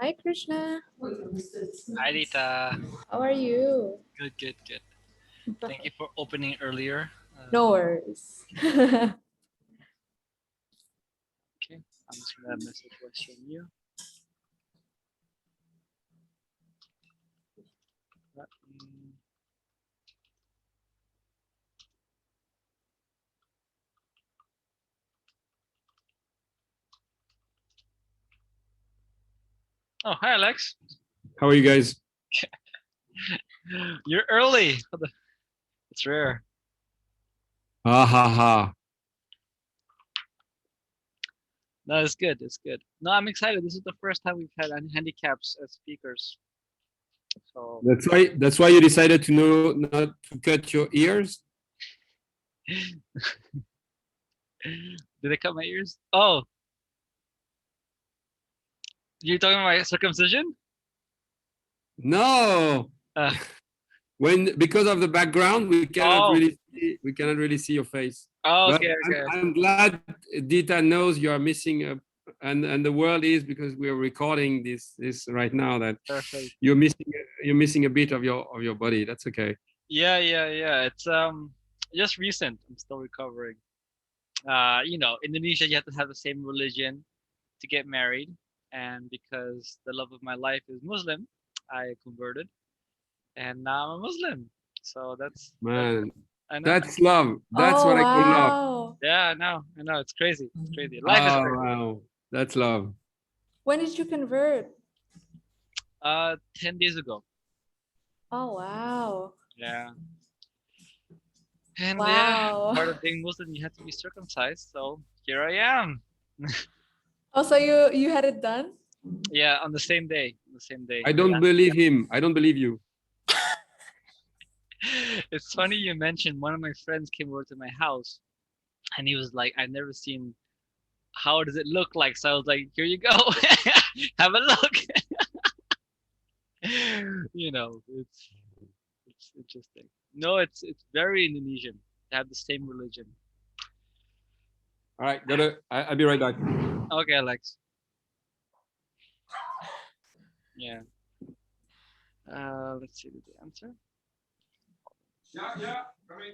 Hi, Krishna. Hi, Rita. How are you? Good, good, good. Thank you for opening earlier. No worries. Okay, I'm just gonna message question you. Oh, hi, Alex. How are you guys? You're early. It's rare. Ha ha ha. No, it's good. It's good. No, I'm excited. This is the first time we've had handicaps as speakers. So That's why you decided to know not to cut your ears. did I cut my ears? Oh, you're talking about circumcision? No. Uh, Because of the background, we oh, cannot really see your face. oh, But okay, okay. I'm glad Dita knows you are missing and the world is, because we are recording this right now, that Perfect. you're missing a bit of your body. That's okay. Yeah, yeah, yeah. It's just recent. I'm still recovering. Indonesia, you have to have the same religion to get married, and because the love of my life is Muslim, I converted, and now I'm a Muslim. So that's Man, I know. that's love. That's Oh, what I call love. wow. Yeah, I know. It's crazy. It's crazy. Life is Oh, crazy. wow. That's love. When did you convert? 10 days ago. Oh, wow. Yeah, and yeah, Wow. part of being Muslim, you have to be circumcised. So here I am. Oh, so you had it done? Yeah, on the same day. On the same day. I don't believe him. I don't believe you. It's funny you mentioned one of my friends came over to my house and he was like, I've never seen how does it look like? So I was like, here you go. Have a look. It's interesting. No, it's very Indonesian to have the same religion. All right, I'll be right back. Okay, Alex. Yeah. Let's see the answer. Yeah, coming.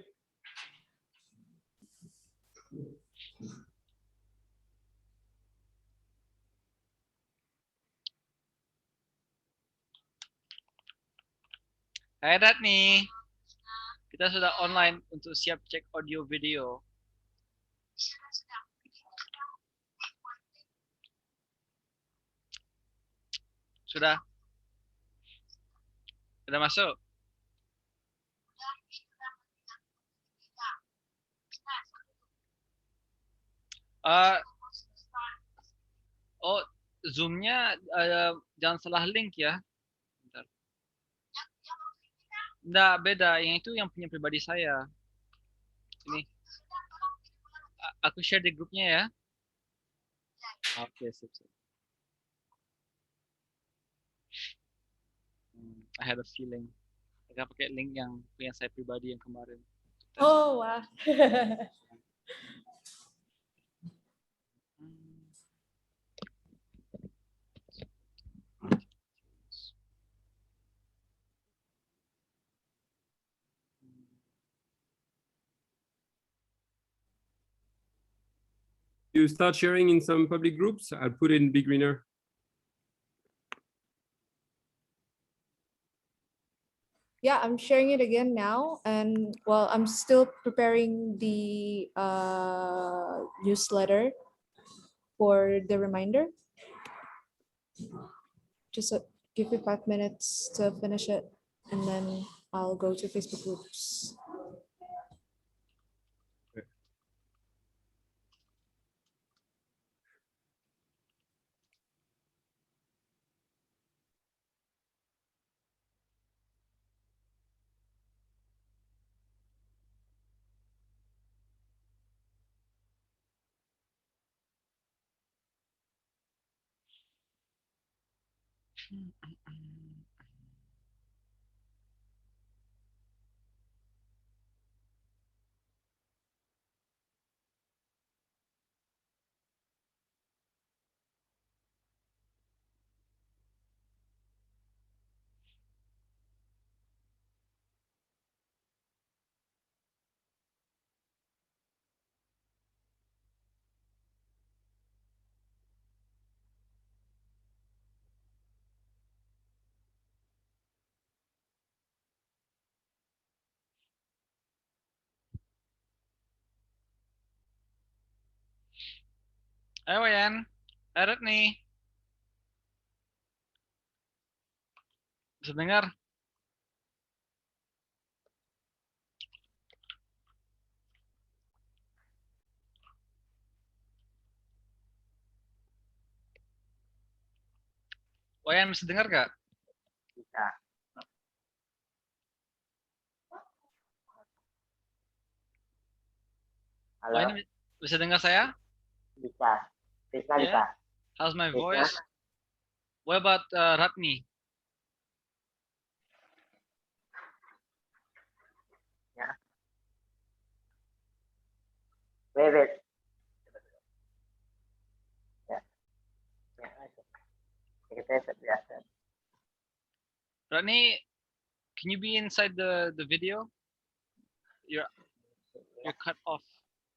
Hai Ratni. Kita sudah online untuk siap cek audio video. Sudah? Sudah masuk? Uh, oh, Zoom-nya jangan salah link ya. Bentar. Nggak, beda. Yang itu yang punya pribadi saya. Ini. Aku share di grupnya ya. Oke, sip, sip. I had a feeling. Mereka pakai link yang punya saya pribadi yang kemarin. Oh, wow. You start sharing in some public groups. I'll put it in Big Greener. Yeah, I'm sharing it again now. And well, I'm still preparing the newsletter for the reminder. Just give me 5 minutes to finish it, and then I'll go to Facebook groups. Ayo Wayan, Ratni. Bisa dengar? Wayan bisa dengar gak? Bisa. Halo, Wayan bisa dengar saya? bisa. Bisa, Yeah. bisa. How's my Bisa. voice? What about Ratni? Ya. Wait. Ya. Ya. Kita biasa. Ratni, can you be inside the video? You're cut off.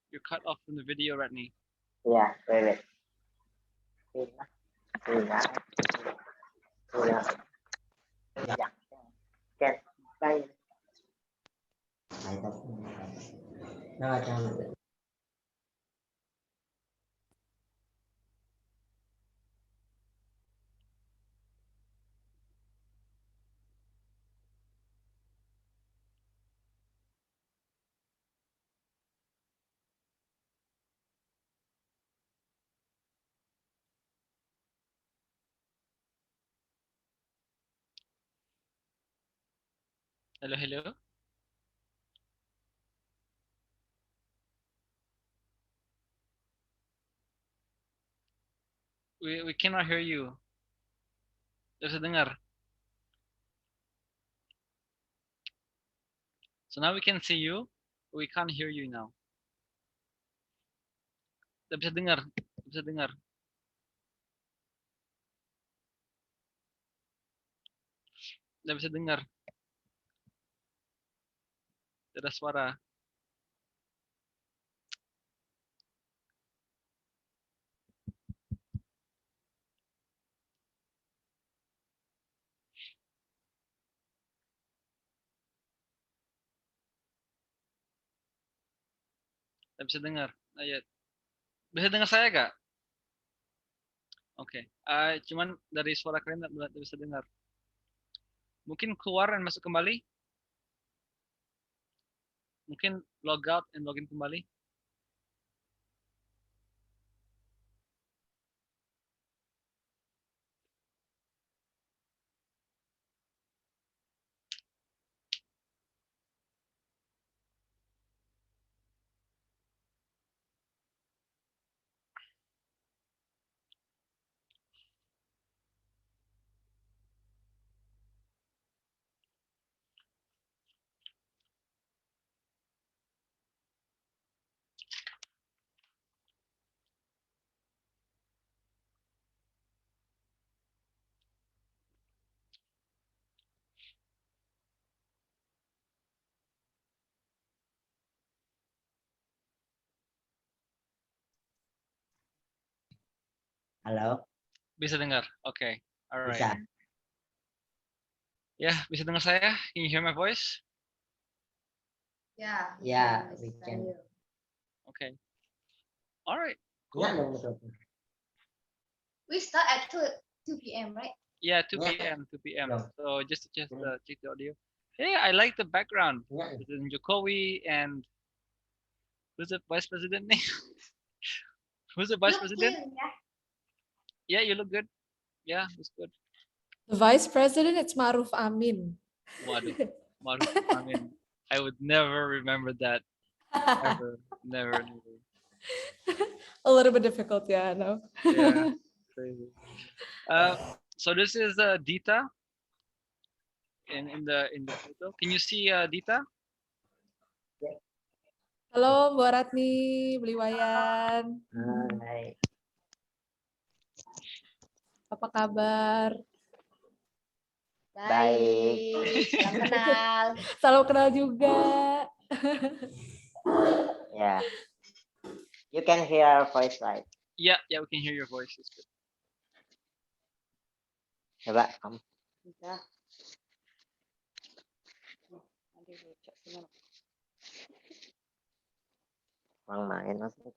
You're cut off from the video, Ratni. Ya, wait. Iya. Iya. Ya. Oke. Bye. Nah, jangan. Hello. We cannot hear you. Tidak bisa dengar. So now we can see you. We can't hear you now. Tidak bisa dengar. Tidak bisa dengar. Tidak bisa dengar. Tidak ada suara. Tidak bisa dengar. Ayat. Bisa dengar saya gak? Oke. Cuman dari suara kalian tidak bisa dengar. Mungkin keluar dan masuk kembali. Mungkin log out and login kembali. Halo. Bisa dengar. Oke. Alright. Bisa. Ya, bisa dengar saya? Can you hear my voice? Yeah. Ya, we can. Okay. Alright. Ya, Cool. betul. We start at 2 p.m., right? Yeah, 2 Yeah. p.m. 2 p.m. Yeah. So just to check the audio. Hey, I like the background. Ya. President Jokowi and who's the vice president name? Who's the vice president? Yeah, you look good. Yeah, it's good. The vice president, it's Maruf Amin. Waduh, Maruf Amin. I would never remember that. Ever. Never. A little bit difficult, yeah, I know. Yeah, crazy. So this is Dita in the photo. Can you see Dita? Halo, Mbak Ratni, beli Wayan. Hai. Apa kabar? Baik. Salam kenal. Salam kenal juga. Ya. You can hear our voice, right? Yeah, we can hear your voice. It's good. Coba kamu. Bisa. Orang main maksudnya.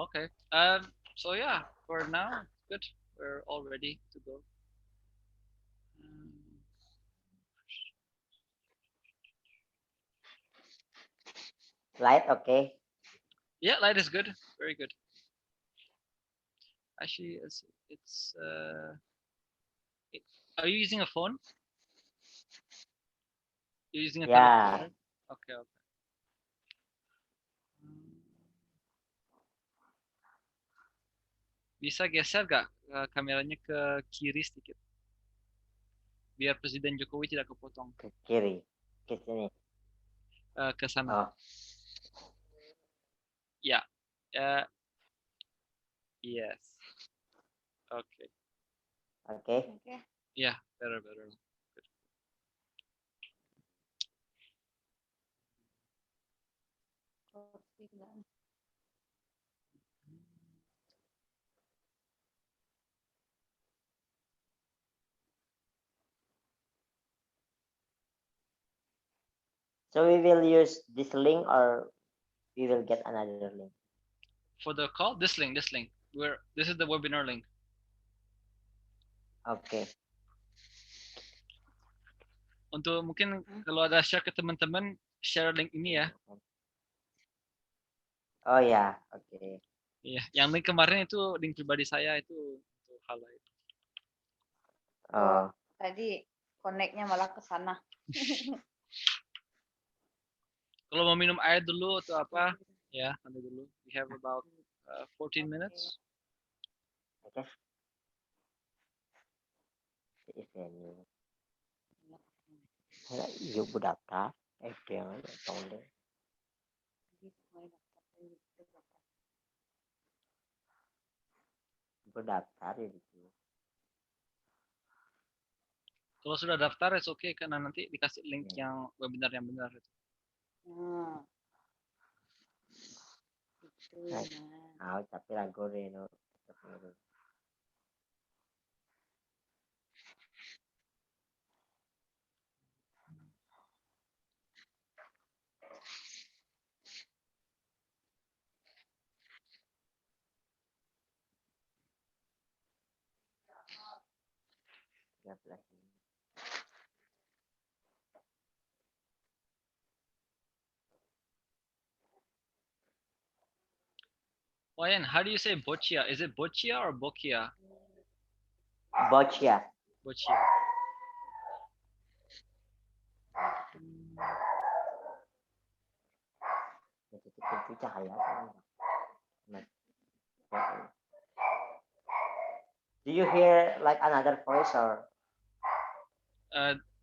Okay. So yeah, for now, good. We're all ready to go. Um, Light, okay. Yeah, light is good. Very good. Actually, it's it- are you using a phone? You're using a telephone, Yeah. right? Okay, okay. Hmm, Bisa geser gak kameranya ke kiri sedikit, biar Presiden Jokowi tidak kepotong Ke kiri. Ke sini. ke sana. Oh, Ya, uh, yes. Okay. okay. Yeah, better, better. Good. So we will use this link or we will get another link. For the call, this link. This is the webinar link. Okay. Untuk mungkin kalau ada share ke teman-teman, share link ini ya. Oh ya, oke. Iya, yang link kemarin itu link pribadi saya itu untuk hal lain. Oh, Tadi connect-nya malah ke sana. Kalau mau minum air dulu atau apa, ya nanti dulu. We have about 14 minutes. oke. Di venue. Yuk berdaftar. Yang tolong deh. Berdaftar ya gitu. Kalau sudah daftar, it's okay karena nanti dikasih link yang webinar yang benar itu. Nah. Gitu, Nah. nah. Tapi ragu deh no. Wayan, how do you say bochia? Is it bochia or bokia? Boccia. Bochia. Itu cahaya. Do you hear like another voice or?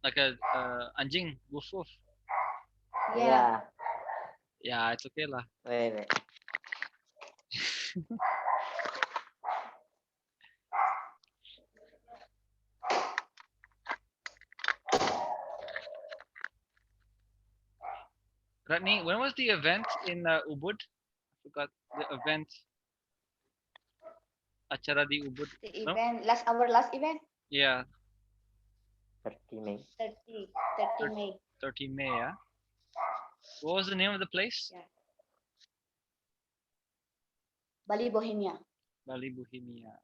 Like a anjing, woof woof. Yeah. Yeah, it's okay lah. Wait. Ratni, when was the event in Ubud? I forgot the event. Acara di Ubud. The event, our last event, Yeah, 30 Mei. 30 May. 30 May, yeah. What was the name of the place? Yeah. Bali Bohemia. Bali Bohemia.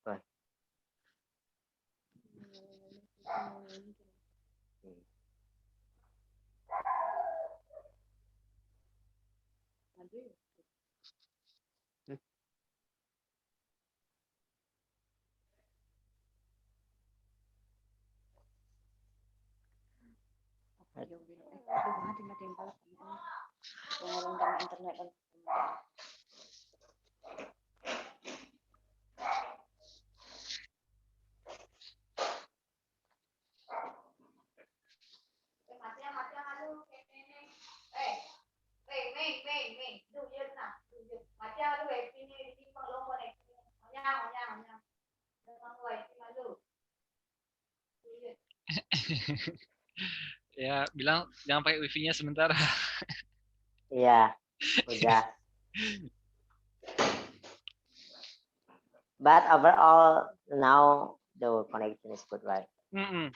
Rồi. Internet. Ya, bilang jangan pakai wifi-nya sementara. Iya, udah. But overall, now the connection is good, right? Mm-mm.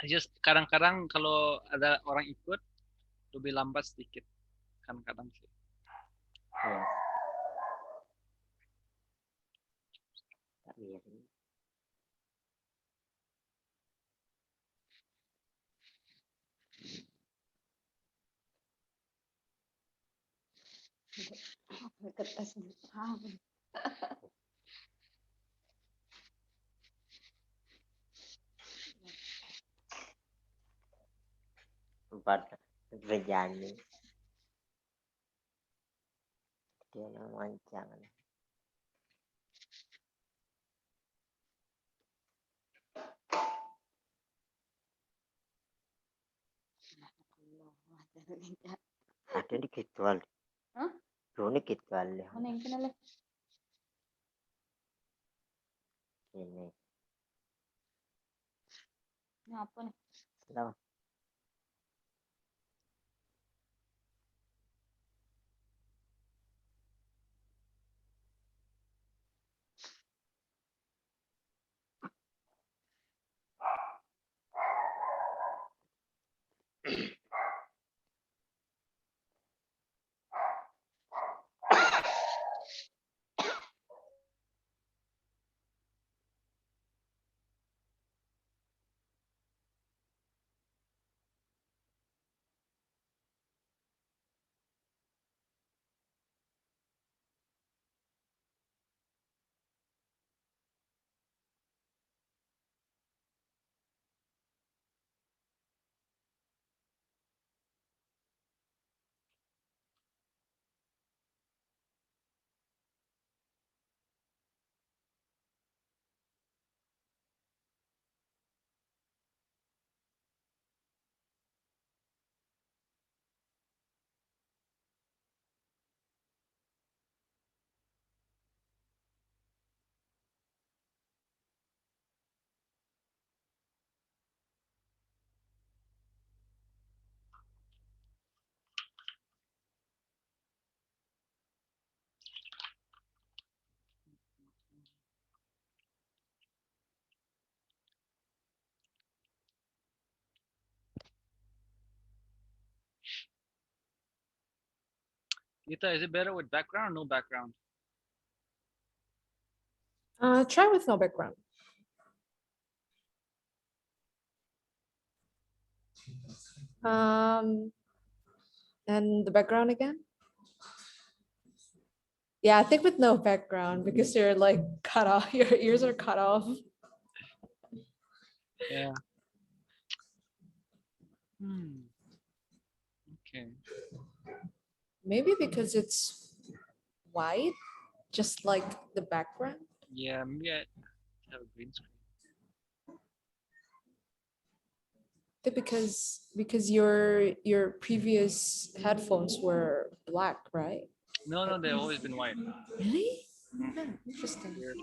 Just kadang-kadang kalau ada orang ikut lebih lambat sedikit. Kadang-kadang sih. Yes. Tak biasa. Kertas paham. Tempat kerjanya. Dia yang wancang. Ada di kitual. Hah? Ini kitual. Mana yang kenal? Ini. Ini apa nih? Kenapa? Gita, is it better with background or no background? Try with no background. And the background again? Yeah, I think with no background because you're like cut off, your ears are cut off. Yeah. Okay. Maybe because it's white, just like the background. Yeah, maybe I have a green screen. Because your previous headphones were black, right? No, they've always been white. Really? Mm. Huh, interesting. Weird.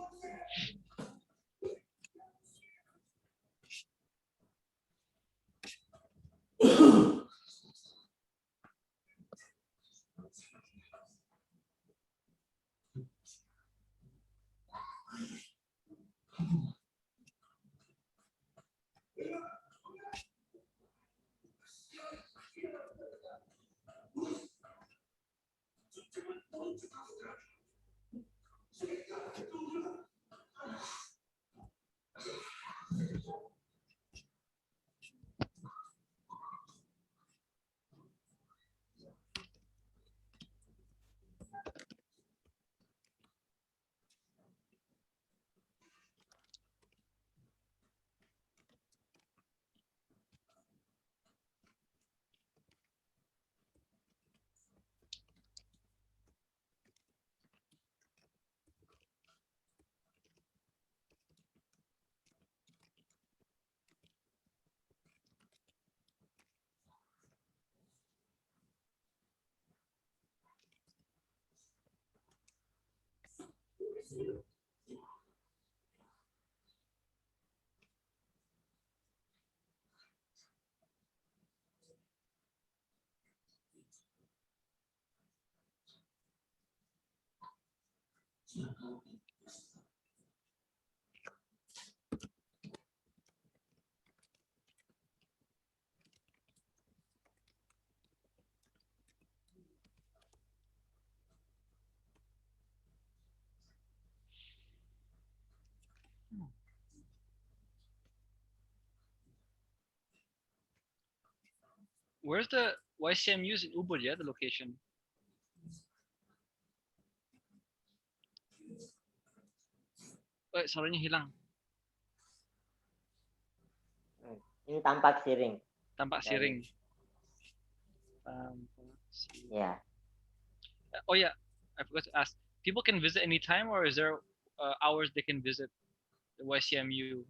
Where's the YCMU's in Ubud? Yeah, the location. Suaranya hilang. In Tampak Siring. Tampak Dari- Siring. Tampak Siring. Yeah. Oh yeah, I forgot to ask. People can visit anytime, or is there hours they can visit the YCMU?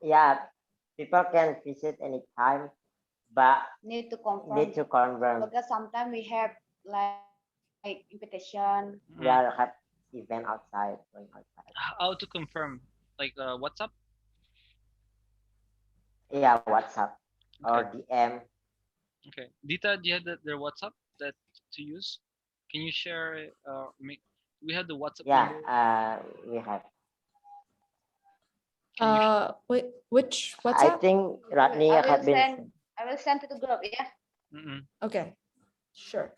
Yeah. People can visit anytime, but Need to confirm. need to confirm. Because sometimes we have like invitation. Mhm. Yeah, have event outside, going outside. How to confirm? Like WhatsApp? Yeah, WhatsApp or Okay. DM. Okay. Dita, do you have their WhatsApp that to use? Can you share? We have the WhatsApp Yeah, number. we have. Can you Wait, which I WhatsApp? think Ratni I will have been. send. I will send to the group. Yeah. Okay, sure.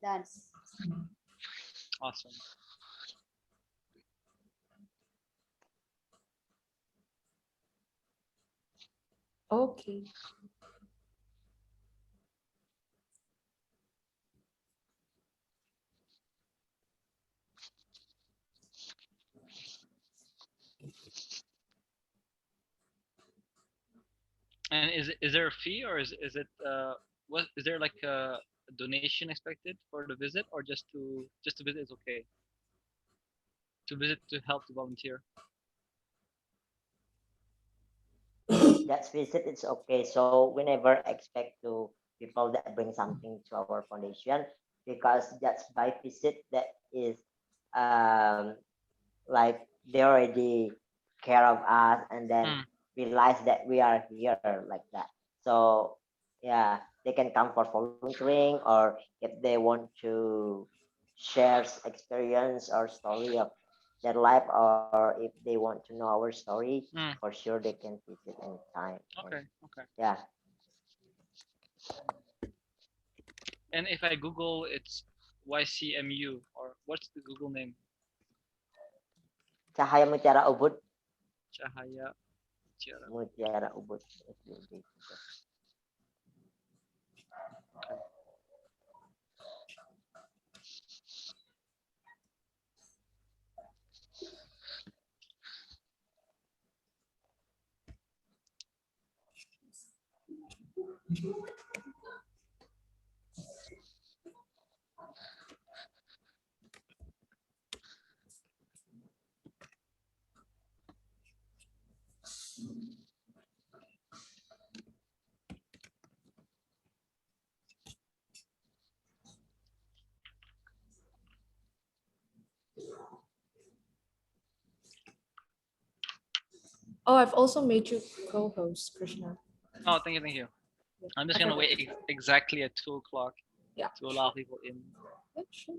Done. Awesome. Okay. And is there a fee, or is it what is there like a donation expected for the visit, or just to visit is okay? To visit to help to volunteer. That's visit, it's okay. So we never expect to people that bring something to our foundation, because that's by visit that is like they already care of us and then realize that we are here like that. So yeah, they can come for volunteering, or if they want to share experience or story of their life, or if they want to know our story, for sure they can visit anytime. Okay. Okay. Yeah. And if I Google, it's YCMU, or what's the Google name? Cahaya Mutiara Ubud. Cahaya Mutiara. Mutiara Ubud. Oh, I've also made you co-host, Krishna. Oh, thank you, thank you. Yeah. I'm just I gonna forgot. wait exactly at 2 o'clock. Yeah, to allow people in. Yeah, sure.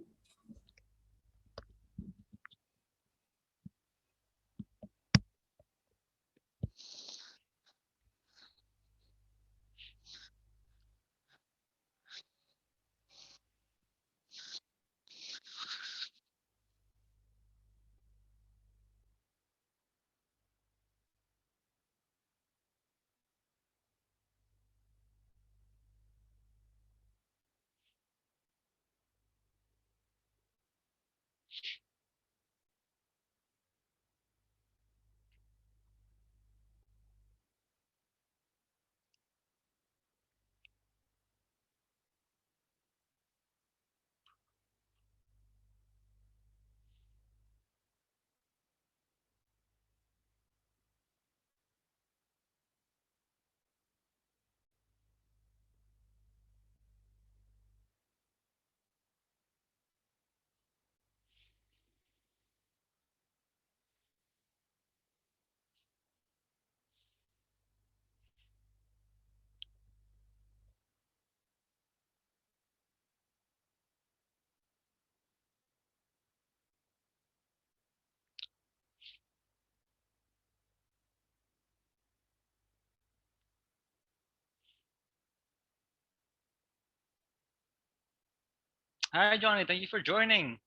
Hi, Johnny. Thank you for joining.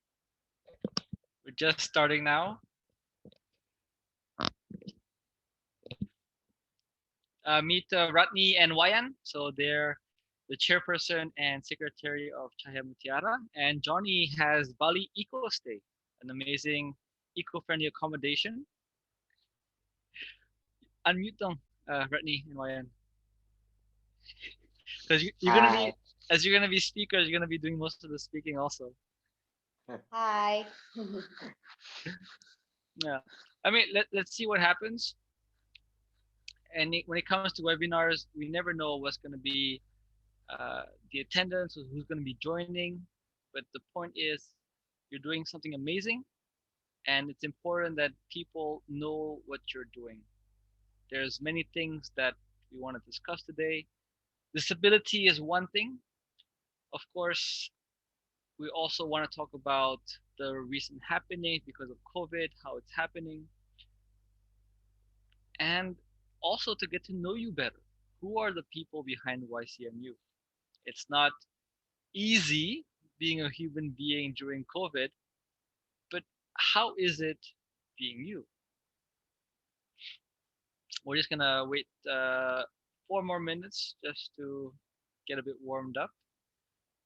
We're just starting now. Meet Ratni and Wayan. So they're the chairperson and secretary of Cahaya Mutiara. And Johnny has Bali Eco Stay, an amazing eco-friendly accommodation. Unmute them, Ratni and Wayan. Because you're gonna be, Hi. as you're gonna be speakers, you're gonna be doing most of the speaking also. Hi. Yeah. I mean, let's see what happens. And when it comes to webinars, we never know what's going to be the attendance or who's going to be joining. But the point is, you're doing something amazing, and it's important that people know what you're doing. There's many things that we want to discuss today. Disability is one thing. Of course, we also want to talk about the recent happening because of COVID, how it's happening, and also to get to know you better. Who are the people behind YCMU? It's not easy being a human being during COVID, but how is it being you? We're just gonna wait 4 more minutes just to get a bit warmed up.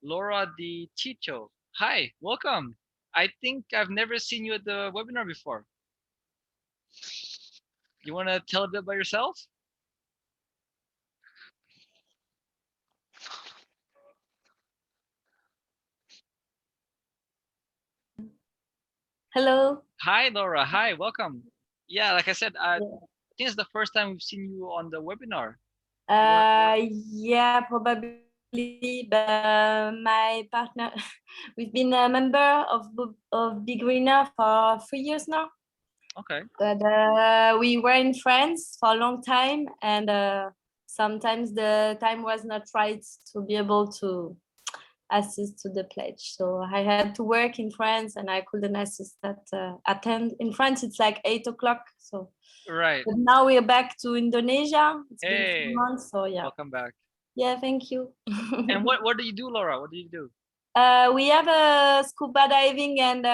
Laura Di Chicho, hi, welcome. I think I've never seen you at the webinar before. You want to tell a bit about yourself? Hello. Hi, Laura. Hi, welcome. Yeah, like I said, I Yeah. think it's the first time we've seen you on the webinar. Yeah, probably. But my partner, we've been a member of Big Greener for 3 years now. Okay. But we were in France for a long time, and sometimes the time was not right to be able to assist to the pledge. So I had to work in France, and I couldn't attend. In France, it's like 8 o'clock. So. Right. But now we're back to Indonesia. It's been Hey, 3 months, so yeah. welcome back. Yeah, thank you. And what do you do, Laura? What do you do? We have a scuba diving and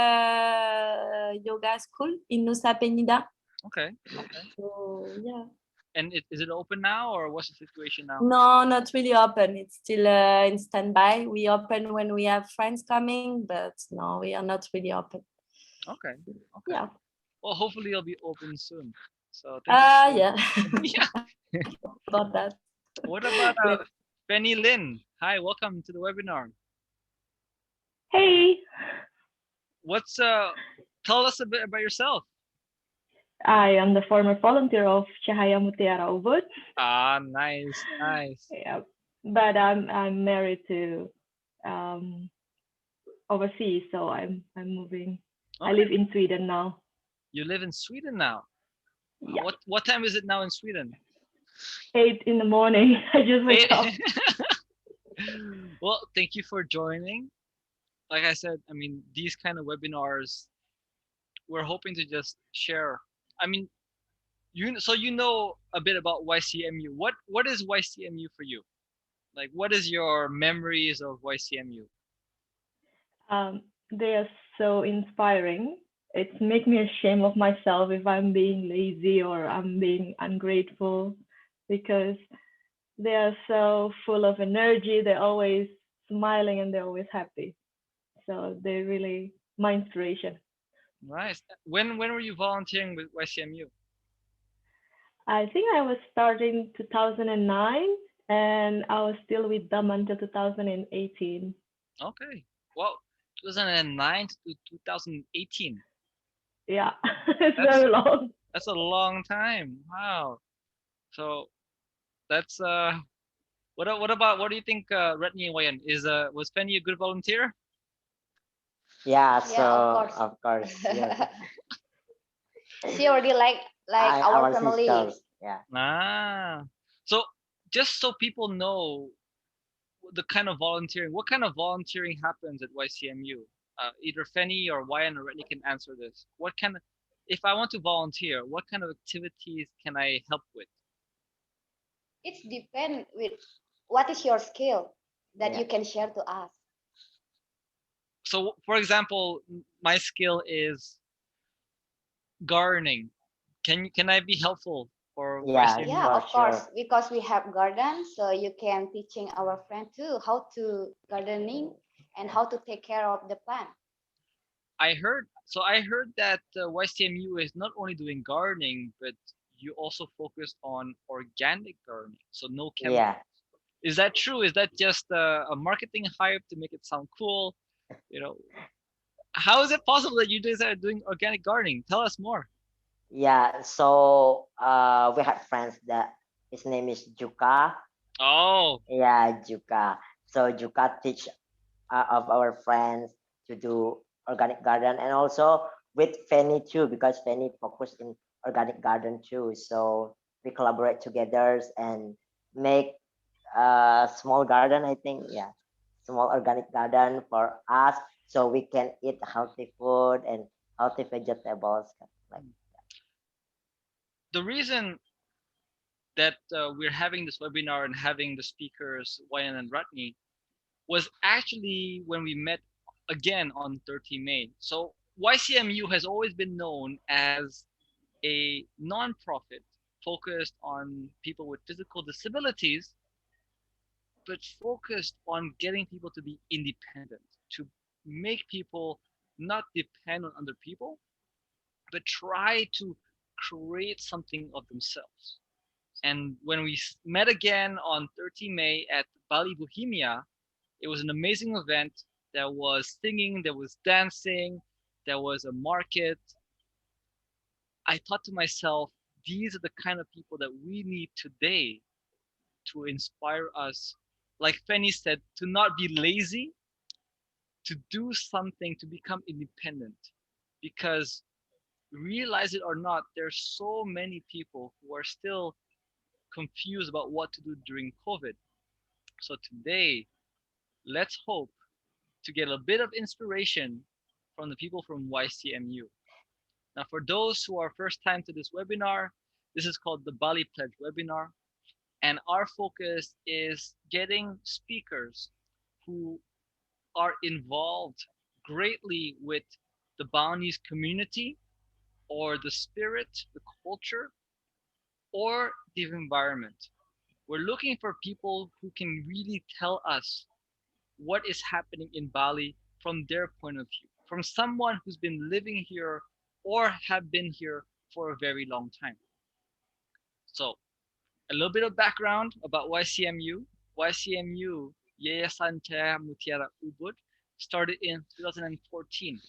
yoga school in Nusa Penida. Okay. Okay. So yeah. And is it open now, or what's the situation now? No, not really open. It's still in standby. We open when we have friends coming, but no, we are not really open. Okay. Okay. Yeah. Well, hopefully it'll be open soon. So thank you. Yeah. Yeah. About that. What about Penny Lin? Hi, welcome to the webinar. Hey, What's tell us a bit about yourself. I am the former volunteer of Cahaya Mutiara Ubud. Ah, nice, nice. Yeah, but I'm married to overseas, so I'm moving. Okay. I live in Sweden now. You live in Sweden now. Yeah. What time is it now in Sweden? 8 in the morning. I just wake up. Well, thank you for joining. Like I said, I mean, these kind of webinars, we're hoping to just share. I mean, you know a bit about YCMU. What is YCMU for you? Like, what is your memories of YCMU? They are so inspiring. It's make me ashamed of myself if I'm being lazy or I'm being ungrateful, because they are so full of energy. They're always smiling and they're always happy. So they're really my inspiration. Nice. When were you volunteering with YCMU? I think I was starting 2009 and I was still with them until 2018. Okay. Well, 2009 to 2018. Yeah, it's very long. That's a long time. Wow. So that's what do you think, Ratni and Wayan, was Penny a good volunteer? Yeah, Yeah, so of course. yeah. She already like our family. sisters. Yeah. Ah. So just so people know the kind of volunteering, what kind of volunteering happens at YCMU? Either Fenny or Wayan or Ratni can answer this. If I want to volunteer, what kind of activities can I help with? It depends with what is your skill that Yeah. you can share to us. So for example, my skill is gardening. Can I be helpful for Yeah, YCMU? Yeah, for of course, sure. because we have garden, so you can teaching our friend too how to gardening and how to take care of the plant. I heard that YCMU is not only doing gardening, but you also focus on organic gardening, so no chemicals. Yeah. Is that true? Is that just a marketing hype to make it sound cool? You know, how is it possible that you guys are doing organic gardening? Tell us more. Yeah. So we have friends that his name is Juka. Oh, Yeah, Juka. So Juka teach of our friends to do organic garden, and also with Fanny too, because Fanny focused in organic garden too. So we collaborate together and make a small garden, I think. Yeah, small organic garden for us, so we can eat healthy food and healthy vegetables. Like, the reason that we're having this webinar and having the speakers Wayan and Ratni was actually when we met again on 30 May. So YCMU has always been known as a non-profit focused on people with physical disabilities, but focused on getting people to be independent, to make people not depend on other people, but try to create something of themselves. And when we met again on 30 May at Bali Bohemia, it was an amazing event. There was singing, there was dancing, there was a market. I thought to myself, these are the kind of people that we need today to inspire us. Like Fanny said, to not be lazy, to do something, to become independent. Because realize it or not, there's so many people who are still confused about what to do during COVID. So today, let's hope to get a bit of inspiration from the people from YCMU. Now, for those who are first time to this webinar, this is called the Bali Pledge webinar. And our focus is getting speakers who are involved greatly with the Balinese community or the spirit, the culture, or the environment. We're looking for people who can really tell us what is happening in Bali from their point of view, from someone who's been living here or have been here for a very long time. So, a little bit of background about YCMU. YCMU, Yayasan Cahaya Mutiara Ubud, started in 2014.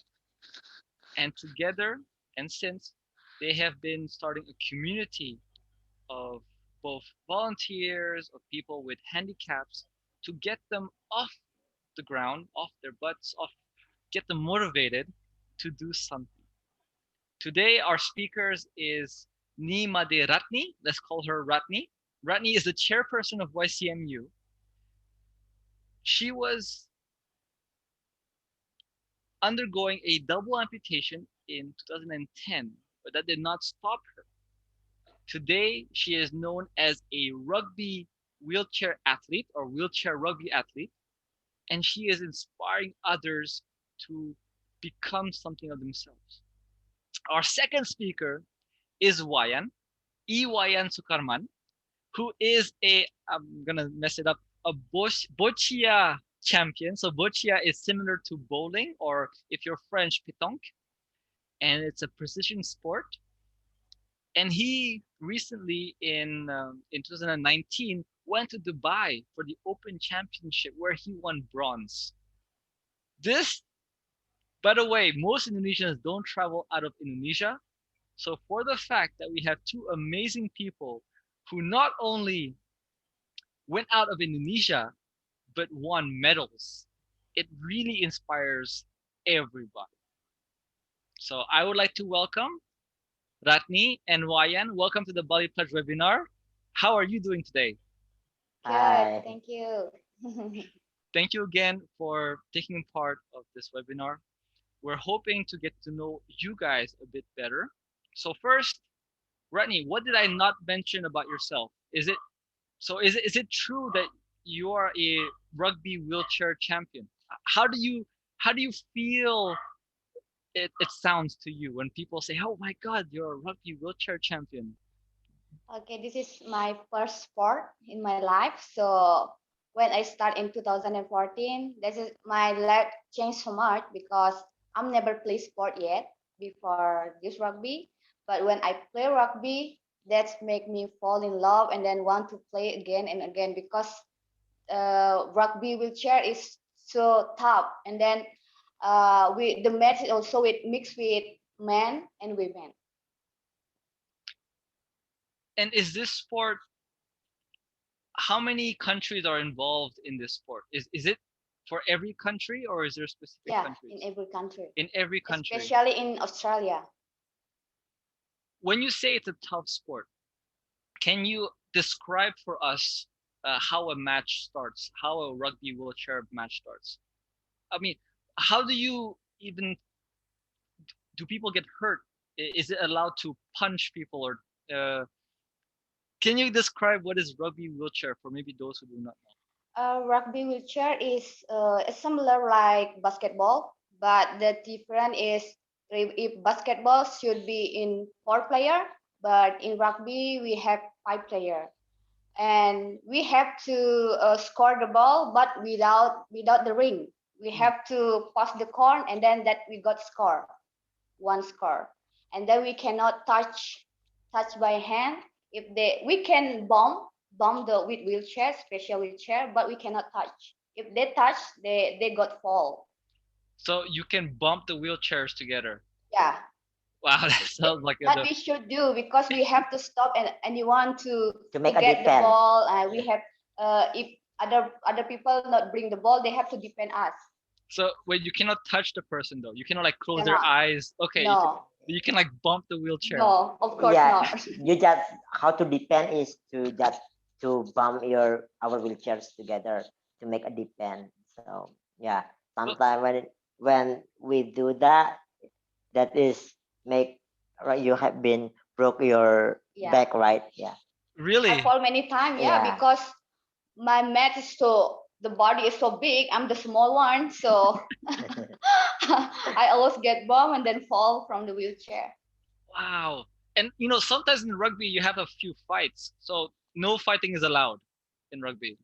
And together and since, they have been starting a community of both volunteers, of people with handicaps, to get them off the ground, off their butts, off, get them motivated to do something. Today, our speakers is Ni Made Ratni. Let's call her Ratni. Ratni is the chairperson of YCMU. She was undergoing a double amputation in 2010, but that did not stop her. Today, she is known as a rugby wheelchair athlete or wheelchair rugby athlete, and she is inspiring others to become something of themselves. Our second speaker is Wayan, Wayan Sukarman, who is I'm gonna mess it up, a boccia champion. So boccia is similar to bowling, or if you're French, pétanque, and it's a precision sport. And he recently in 2019 went to Dubai for the Open Championship where he won bronze. This, by the way, most Indonesians don't travel out of Indonesia. So for the fact that we have two amazing people who not only went out of Indonesia but won medals, it really inspires everybody. So I would like to welcome Ratni and Wayan. Welcome to the Bali Pledge webinar. How are you doing today? Good, hi. thank you. Thank you again for taking part of this webinar. We're hoping to get to know you guys a bit better. So first, Ratni, what did I not mention about yourself? Is it true that you are a rugby wheelchair champion? How do you how do you feel it sounds to you when people say, "Oh my God, you're a rugby wheelchair champion"? Okay, this is my first sport in my life. So when I start in 2014, this is my life changed so much because I'm never play sport yet before this rugby. But when I play rugby, that's make me fall in love and then want to play again and again because rugby wheelchair is so tough. And then we the match is also it mixed with men and women. And is this sport? How many countries are involved in this sport? Is it for every country or is there specific Yeah, countries? in every country. In every country. Especially in Australia. When you say it's a tough sport, can you describe for us how a match starts, how a rugby wheelchair match starts? I mean, how do you even, do people get hurt? Is it allowed to punch people or can you describe what is rugby wheelchair for maybe those who do not know? Rugby wheelchair is similar like basketball, but the difference is if basketball should be in 4 player, but in rugby we have 5 player, and we have to score the ball, but without the ring. We have to pass the corn, and then that we got score, one score, and then we cannot touch by hand. If they we can bomb the with wheelchair, special wheelchair, but we cannot touch. If they touch, they got fall. So you can bump the wheelchairs together. Yeah. Wow, that sounds like What we should do because we have to stop and anyone To make a get the defense. ball. We have if other people not bring the ball, they have to defend us. So wait, you cannot touch the person though. You cannot like close their Cannot. eyes. Okay, No, you can like bump the wheelchair. no, of course Yeah, not. you just how to defend is to just to bump our wheelchairs together to make a defense. So yeah, sometimes when we do that, that is make right. You have been broke your Yeah. back, right? Yeah. Really? I fall many times, yeah, Yeah. because my mat is so the body is so big. I'm the small one, so I always get bumped and then fall from the wheelchair. Wow. And you know, sometimes in rugby you have a few fights. So no fighting is allowed in rugby.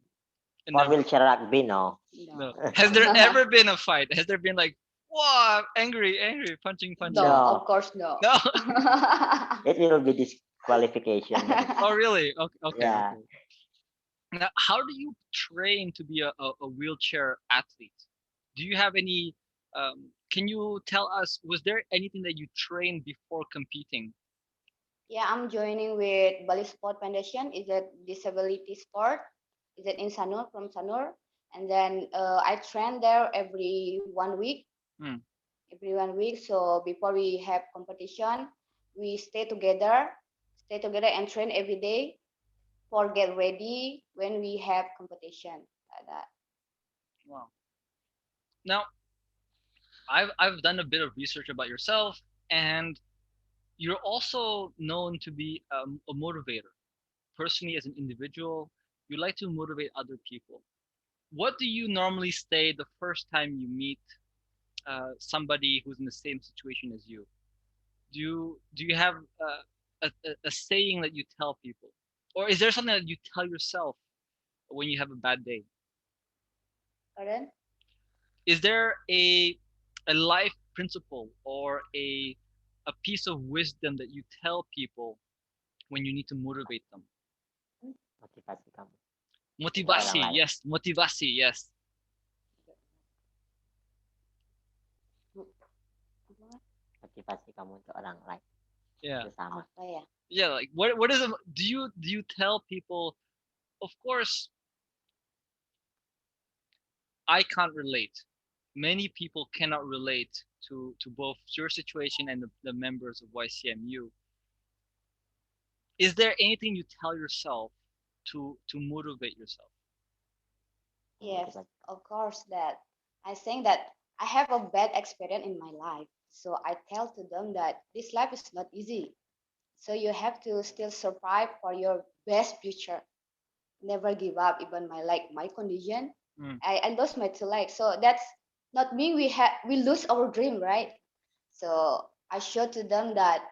In For the- wheelchair rugby, no. no. Has there ever been a fight? Has there been like, wow, angry, punching? No, No. of course no. No. It will be disqualification. Oh really? Okay. Yeah. Okay. Now, how do you train to be a wheelchair athlete? Do you have any? Can you tell us? Was there anything that you trained before competing? Yeah, I'm joining with Bali Sport Foundation. Is a disability sport. Is it in Sanur from Sanur? And then I train there every 1 week. Hmm. Every 1 week. So before we have competition, we stay together and train every day for get ready when we have competition like that. Wow. Now, I've done a bit of research about yourself, and you're also known to be a motivator. Personally, as an individual, you like to motivate other people. What do you normally say the first time you meet somebody who's in the same situation as you? Do you have a saying that you tell people, or is there something that you tell yourself when you have a bad day? Pardon? Is there a life principle or a piece of wisdom that you tell people when you need to motivate them? Motivasi kamu. Motivasi, Orang lain. yes. Motivasi, yes. Motivasi kamu untuk orang lain. Yeah. Itu sama. Apa ya? Yeah, like what is it? Do you tell people? Of course, I can't relate. Many people cannot relate to both your situation and the members of YCMU. Is there anything you tell yourself to motivate yourself? Yes, of course that I think that I have a bad experience in my life. So I tell to them that this life is not easy. So you have to still survive for your best future. Never give up, even my condition. Mm. I lost my two legs. So that's not mean we lose our dream, right? So I showed to them that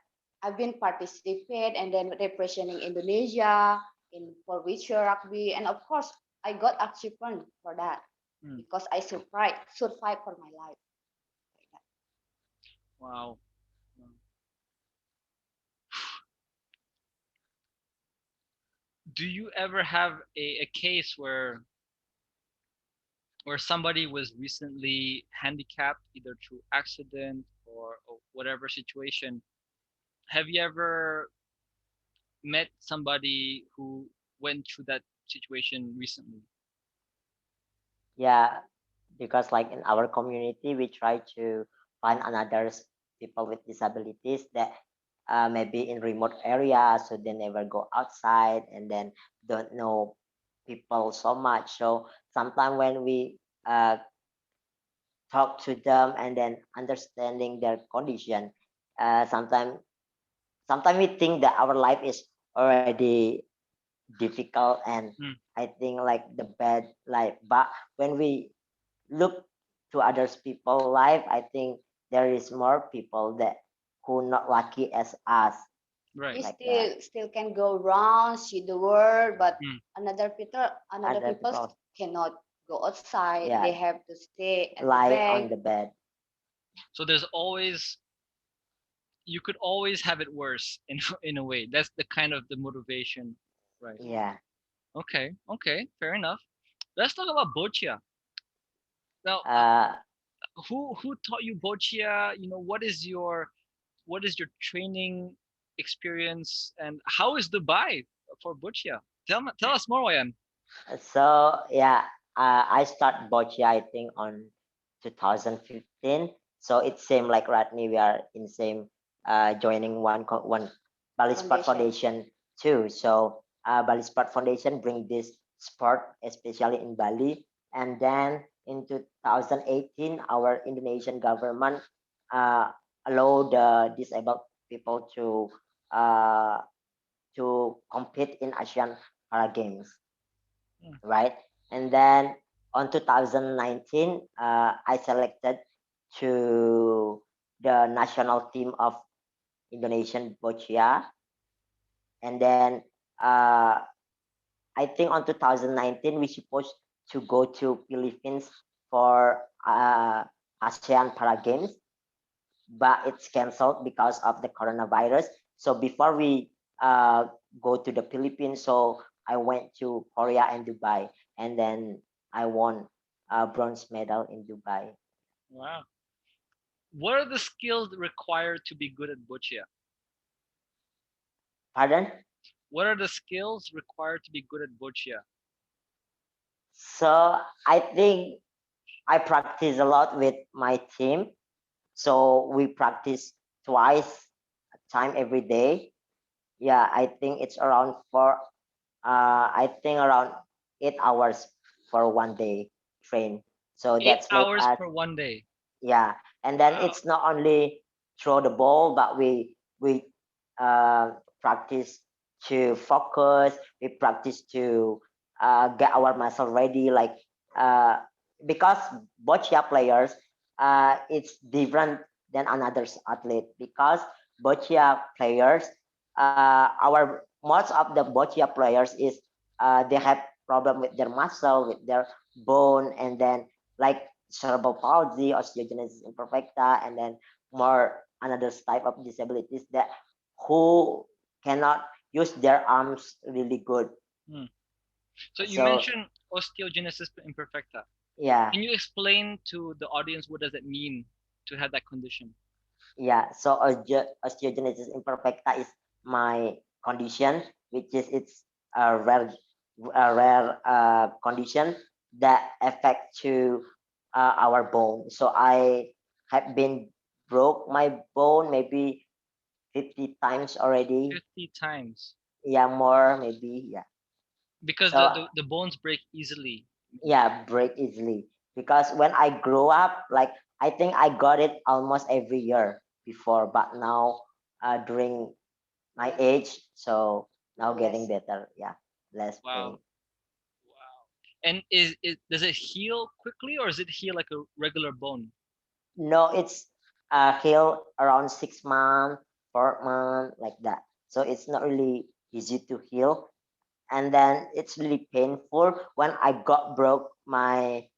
I've been participate and then representing Indonesia in for wheelchair rugby, and of course I got achievement for that because I survived for my life. Wow. Do you ever have a case where somebody was recently handicapped either through accident or whatever situation? Have you ever met somebody who went through that situation recently? Yeah, because like in our community, we try to find another people with disabilities that maybe in remote areas, so they never go outside and then don't know people so much. So sometimes when we talk to them and then understanding their condition, sometimes we think that our life is already difficult and I think like the bad life. But when we look to others people life, I think there is more people that who not lucky as us. Right. We Like still can go around, see the world, but another Other people people. cannot go outside. Yeah. They have to stay at Lie the on bed. the bed. So there's always, you could always have it worse in a way. That's the kind of the motivation, right? Yeah. Okay, fair enough. Let's talk about boccia. Now, who taught you boccia? You know, what is your training experience, and how is Dubai for boccia? Tell us more, Wayan. So yeah, I start bocce I think on 2015. So it seemed like Ratni we are in same joining one Bali Sport Foundation too. So Bali Sport Foundation bring this sport especially in Bali, and then in 2018 our Indonesian government allow the disabled people to compete in Asian Para Games, right? And then on 2019, I selected to the national team of Indonesian Boccia. And then I think on 2019, we supposed to go to Philippines for ASEAN Para Games, but it's canceled because of the coronavirus. So before we go to the Philippines, so I went to Korea and Dubai, and then I won a bronze medal in Dubai. Wow. What are the skills required to be good at boccia? Pardon? What are the skills required to be good at boccia? So I think I practice a lot with my team. So we practice twice time every day. Yeah, I think it's around I think around 8 hours for one day train. So 8 that's make hours us, per one day. yeah. And then Wow. it's not only throw the ball, but we practice to focus. We practice to get our muscle ready. Like because boccia players, it's different than another athlete because boccia players, our most of the boccia players is they have problem with their muscle, with their bone, and then like cerebral palsy, osteogenesis imperfecta, and then more another type of disabilities that who cannot use their arms really good. So you So mentioned osteogenesis imperfecta. yeah, Can you explain to the audience what does it mean to have that condition? yeah. So osteogenesis imperfecta is my condition, which is it's a rare condition that affect to our bone. So I have been broke my bone maybe 50 times already. 50 times. Yeah, more maybe. Yeah. Because So the bones break easily. yeah, break easily. Because when I grow up, like I think I got it almost every year before, but now during my age, so now getting better. Yeah, less Wow. pain. Wow. And does it heal quickly or does it heal like a regular bone? No, it's heal around 6 months, 4 months, like that. So it's not really easy to heal, and then it's really painful when I got broke my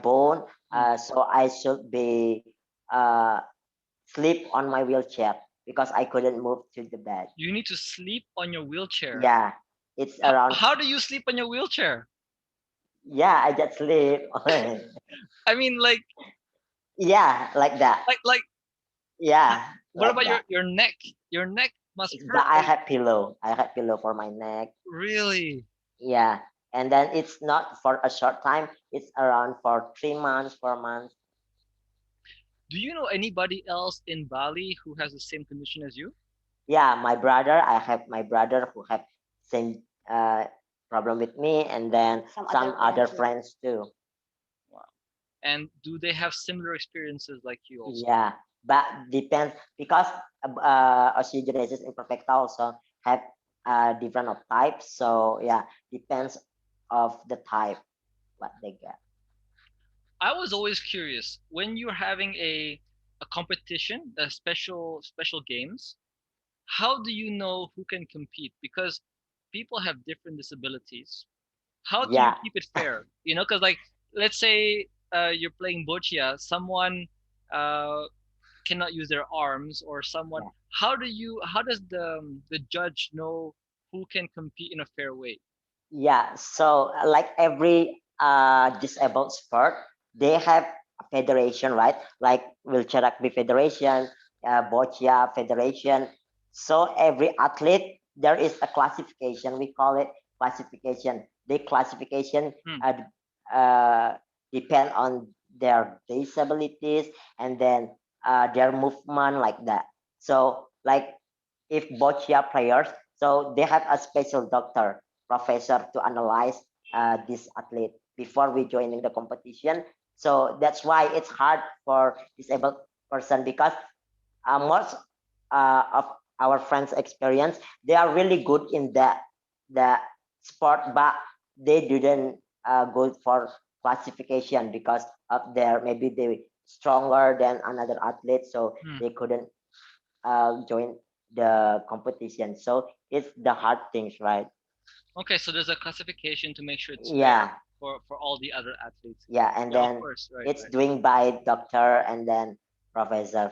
bone. So I should be uh, sleep on my wheelchair because I couldn't move to the bed. You need to sleep on your wheelchair. Yeah, it's around. How do you sleep on your wheelchair? Yeah, I just sleep. I mean, like Yeah, like that. like. Yeah. What like about that. your neck? Your neck must But hurt. I had pillow. I had pillow for my neck. Really? Yeah. And then it's not for a short time. It's around for 3 months, 4 months. Do you know anybody else in Bali who has the same condition as you? Yeah, my brother. I have my brother who have same problem with me, and then Some some other other friends, friends too. Wow. And do they have similar experiences like you also? Yeah, but depends because osteogenesis imperfecta also have different of types. So yeah, depends of the type what they get. I was always curious when you're having a competition, a special games. How do you know who can compete? Because people have different disabilities. How do you Yeah, keep it fair? You know, because like let's say you're playing boccia, someone uh, cannot use their arms, or someone. yeah, How does the judge know who can compete in a fair way? yeah. So like every disabled sport, they have a federation, right? Like wheelchair rugby federation, boccia federation. So every athlete there is a classification. We call it classification. The classification Hmm. depend on their disabilities, and then their movement, like that. So like if boccia players, so they have a special doctor professor to analyze this athlete before we joining the competition. So that's why it's hard for disabled person because most of our friends experience, they are really good in the sport, but they didn't go for classification because of their, maybe they stronger than another athlete, so Hmm. they couldn't join the competition. So it's the hard things, right? Okay, so there's a classification to make sure it's fair Yeah, for all the other athletes. yeah, and Yeah, of then course, right, it's right. doing by doctor and then professor.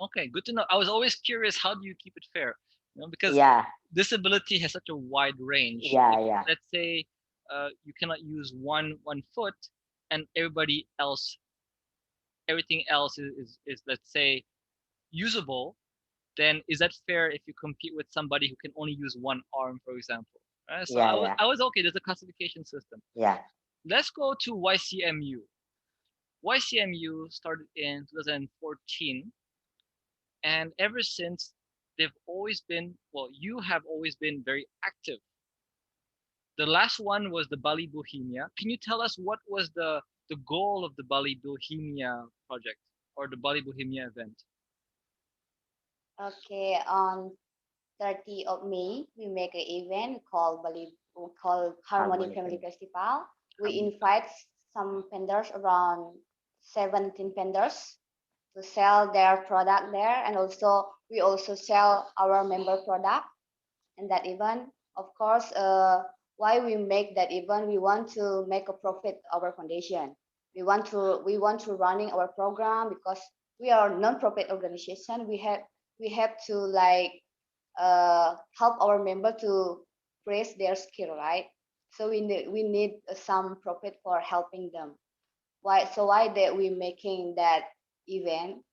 Okay, good to know. I was always curious, how do you keep it fair? You know, because Yeah, disability has such a wide range. yeah, If, yeah, let's say you cannot use one foot, and everything else is let's say usable, then is that fair if you compete with somebody who can only use one arm, for example? So yeah, yeah, I was okay. There's a classification system. yeah. Let's go to YCMU. YCMU started in 2014, and ever since they've always been, well, you have always been very active. The last one was the Bali Bohemia. Can you tell us what was the goal of the Bali Bohemia project or the Bali Bohemia event? Okay, on 30th of May, we make an event called Harmony Harmony Family Family. Festival. We Harmony. invite some vendors, around 17 vendors, to sell their product there, and also we also sell our member product in that event. Of course, why we make that event? We want to make a profit our foundation. We want to running our program because we are non-profit organization. We have to like help our member to raise their skill, right? So we need some profit for helping them. Why that we making that event?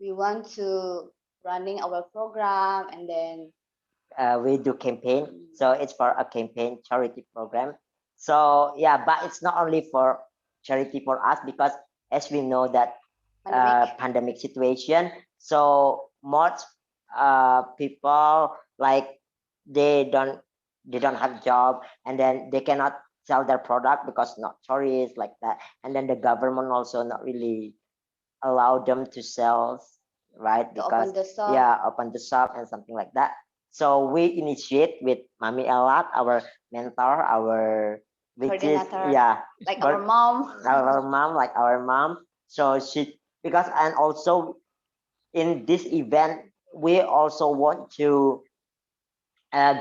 We want to running our program, and then We do campaign, so it's for a campaign charity program. So yeah, but it's not only for charity for us because as we know that pandemic situation, so most people like they don't they don't have job, and then they cannot sell their product because not tourists, like that, and then the government also not really allow them to sell, right? to Because open the shop. yeah, open the shop and something like that. So we initiate with Mami Elat, our mentor, our which is Coordinator. yeah, Like but our mom. our mom, like our mom. So she because and also in this event we also want to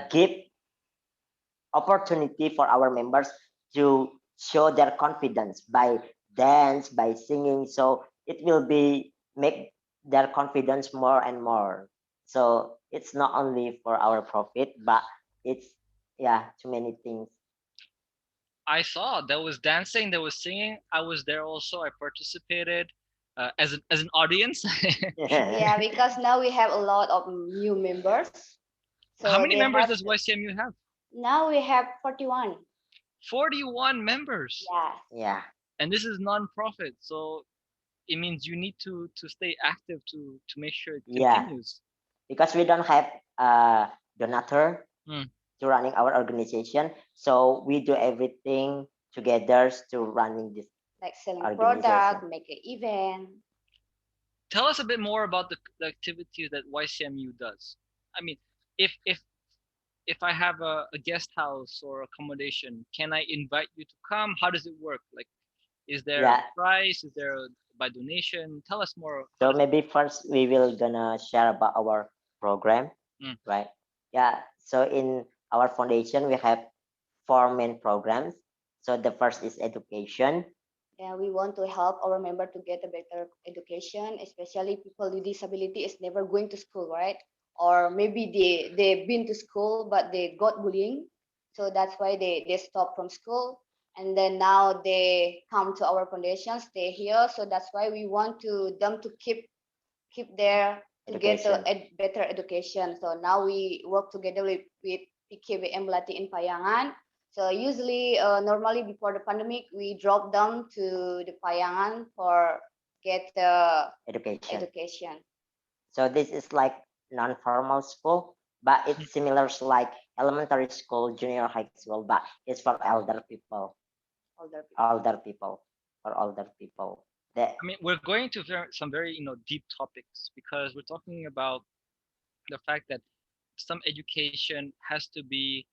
give opportunity for our members to show their confidence by dance, by singing. So it will be make their confidence more and more. So it's not only for our profit, but it's yeah, too many things. I saw there was dancing, there was singing. I was there also. I participated as an audience. Yeah, because now we have a lot of new members. So How many they members have does YCMU have? now we have 41. 41 members. Yeah. Yeah, And this is non-profit, so it means you need to stay active to make sure it yeah, continues. because we don't have a donator Hmm. to running our organization, so we do everything together to running this. Like selling Organization. product, make an event. Tell us a bit more about the activities that YCMU does. I mean, if I have a guest house or accommodation, can I invite you to come? How does it work? Like, is there Yeah. a price? Is there by donation? Tell us more. So maybe first we will gonna share about our program, right? Yeah. So in our foundation we have 4 main programs. So the first is education. Yeah, we want to help our member to get a better education, especially people with disability is never going to school, right? Or maybe they've been to school but they got bullying, so that's why they stop from school, and then now they come to our foundation, stay here. So that's why we want to them to keep their to get a better education. So now we work together with PKBM Melati in Payangan. So usually, normally before the pandemic, we drop them to the Payangan for get the education. So this is like non-formal school, but it's similar to like elementary school, junior high school, but it's for elder people. Older people, for older people. I mean, we're going to some very deep topics because we're talking about the fact that some education has to be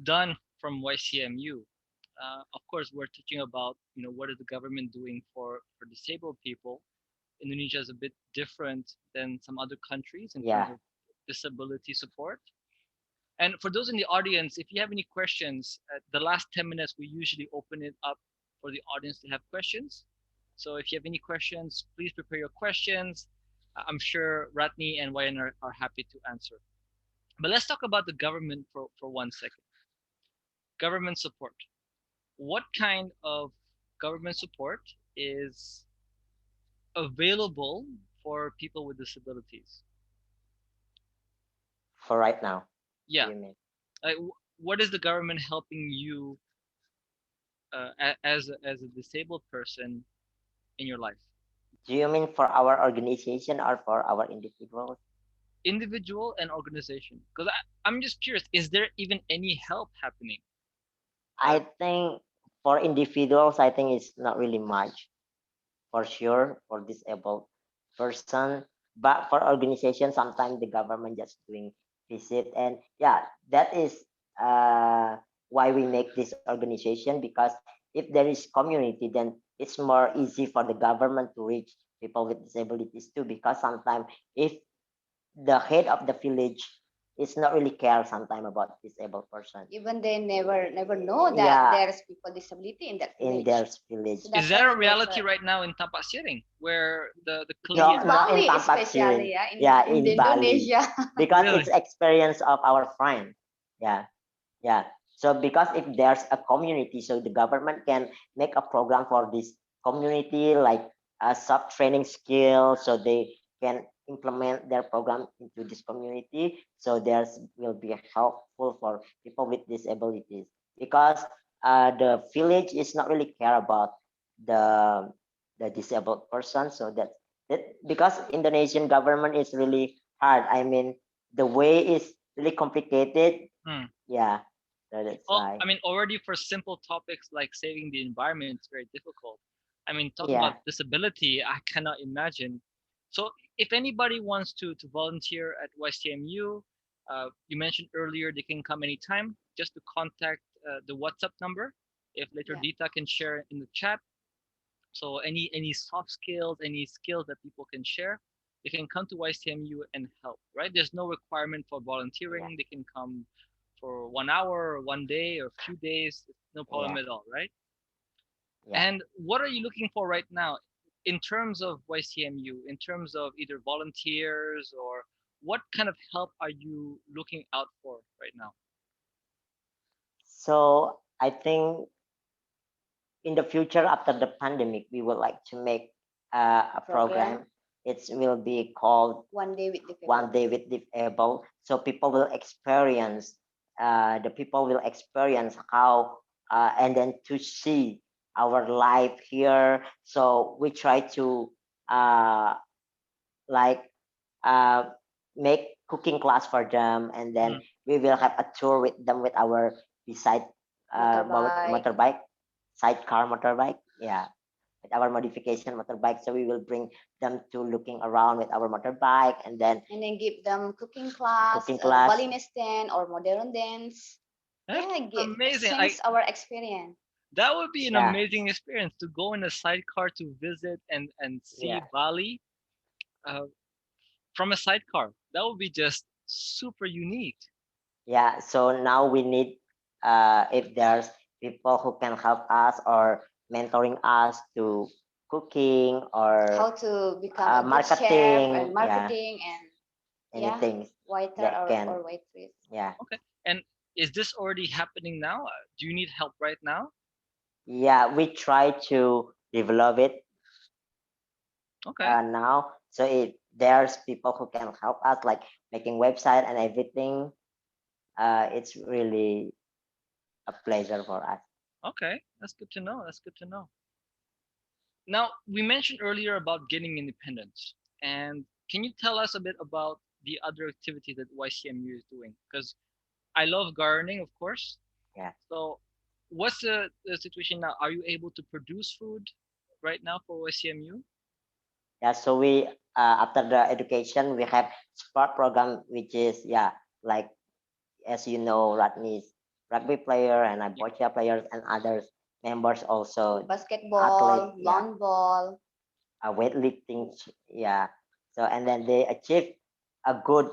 done from YCMU. Of course, we're teaching about what is the government doing for disabled people. Indonesia is a bit different than some other countries in terms of disability support. And for those in the audience, if you have any questions, the last 10 minutes we usually open it up for the audience to have questions. So if you have any questions, please prepare your questions. I'm sure Ratni and Wayan are happy to answer. But let's talk about the government for 1 second. Government support. What kind of government support is available for people with disabilities? For right now. Yeah. What is the government helping you as a disabled person in your life? Do you mean for our organization or for our individuals? Individual and organization. Because I'm just curious, is there even any help happening? I think for individuals, I think it's not really much, for sure, for disabled person. But for organization, sometimes the government just doing visit, and yeah, that is why we make this organization, because if there is community, then it's more easy for the government to reach people with disabilities too. Because sometimes if the head of the village is not really care sometimes about disabled person, even they never know that there's people disability in that village. In their village. So is that a reality right now in Tampak Siring, where the No, clear not in Bali Tampak especially, Siring. in Bali. Indonesia. Because Really? it's experience of our friend. Yeah. So because if there's a community, so the government can make a program for this community, like a sub training skill, so they can implement their program into this community. So there's will be helpful for people with disabilities, because the village is not really care about the disabled person. So that because Indonesian government is really hard. I mean, the way is really complicated. Yeah. So that's why. I mean, already for simple topics like saving the environment, it's very difficult. I mean, talking about disability, I cannot imagine. So if anybody wants to volunteer at YCMU, You mentioned earlier they can come anytime. Just to contact the WhatsApp number. If later Yeah. Dita can share in the chat. So any soft skills, any skills that people can share, they can come to YCMU and help. Right? There's no requirement for volunteering. Yeah. They can come for 1 hour, or 1 day, or a few days. It's no problem Yeah. at all. Right? Yeah. And what are you looking for right now in terms of YCMU, in terms of either volunteers, or what kind of help are you looking out for right now? So I think in the future after the pandemic, we would like to make a program. It will be called One day with the One Day with Disabled. So people will experience, the people will experience how, and then to see our life here. So we try to like make cooking class for them, and then we will have a tour with them with our beside motorbike, sidecar motorbike. Yeah, with our modification motorbike. So we will bring them to looking around with our motorbike, and then give them cooking class, Cooking class. Balinese dance or modern dance. That's Yeah, amazing. exchange our experience. That would be an Yeah. amazing experience to go in a sidecar to visit and see Yeah. Bali from a sidecar. That would be just super unique. yeah. So now we need, if there's people who can help us or mentoring us to cooking or How to become a good chef marketing, and marketing and yeah, anything waiter that can. or waitress. Yeah. Okay. And is this already happening now? Do you need help right now? Yeah, we try to develop it Okay. now. So if there's people who can help us, like making website and everything, it's really a pleasure for us. Okay. That's good to know. That's good to know. Now, we mentioned earlier about gaining independence. And can you tell us a bit about the other activity that YCMU is doing? Because I love gardening, of course. Yeah. So what's the situation now? Are you able to produce food right now for YCMU? Yeah, so we after the education we have sport program, which is like, as you know, Ratni's rugby player and I boccia players and others members also Basketball, athlete, lawn ball. weightlifting, so and then they achieve a good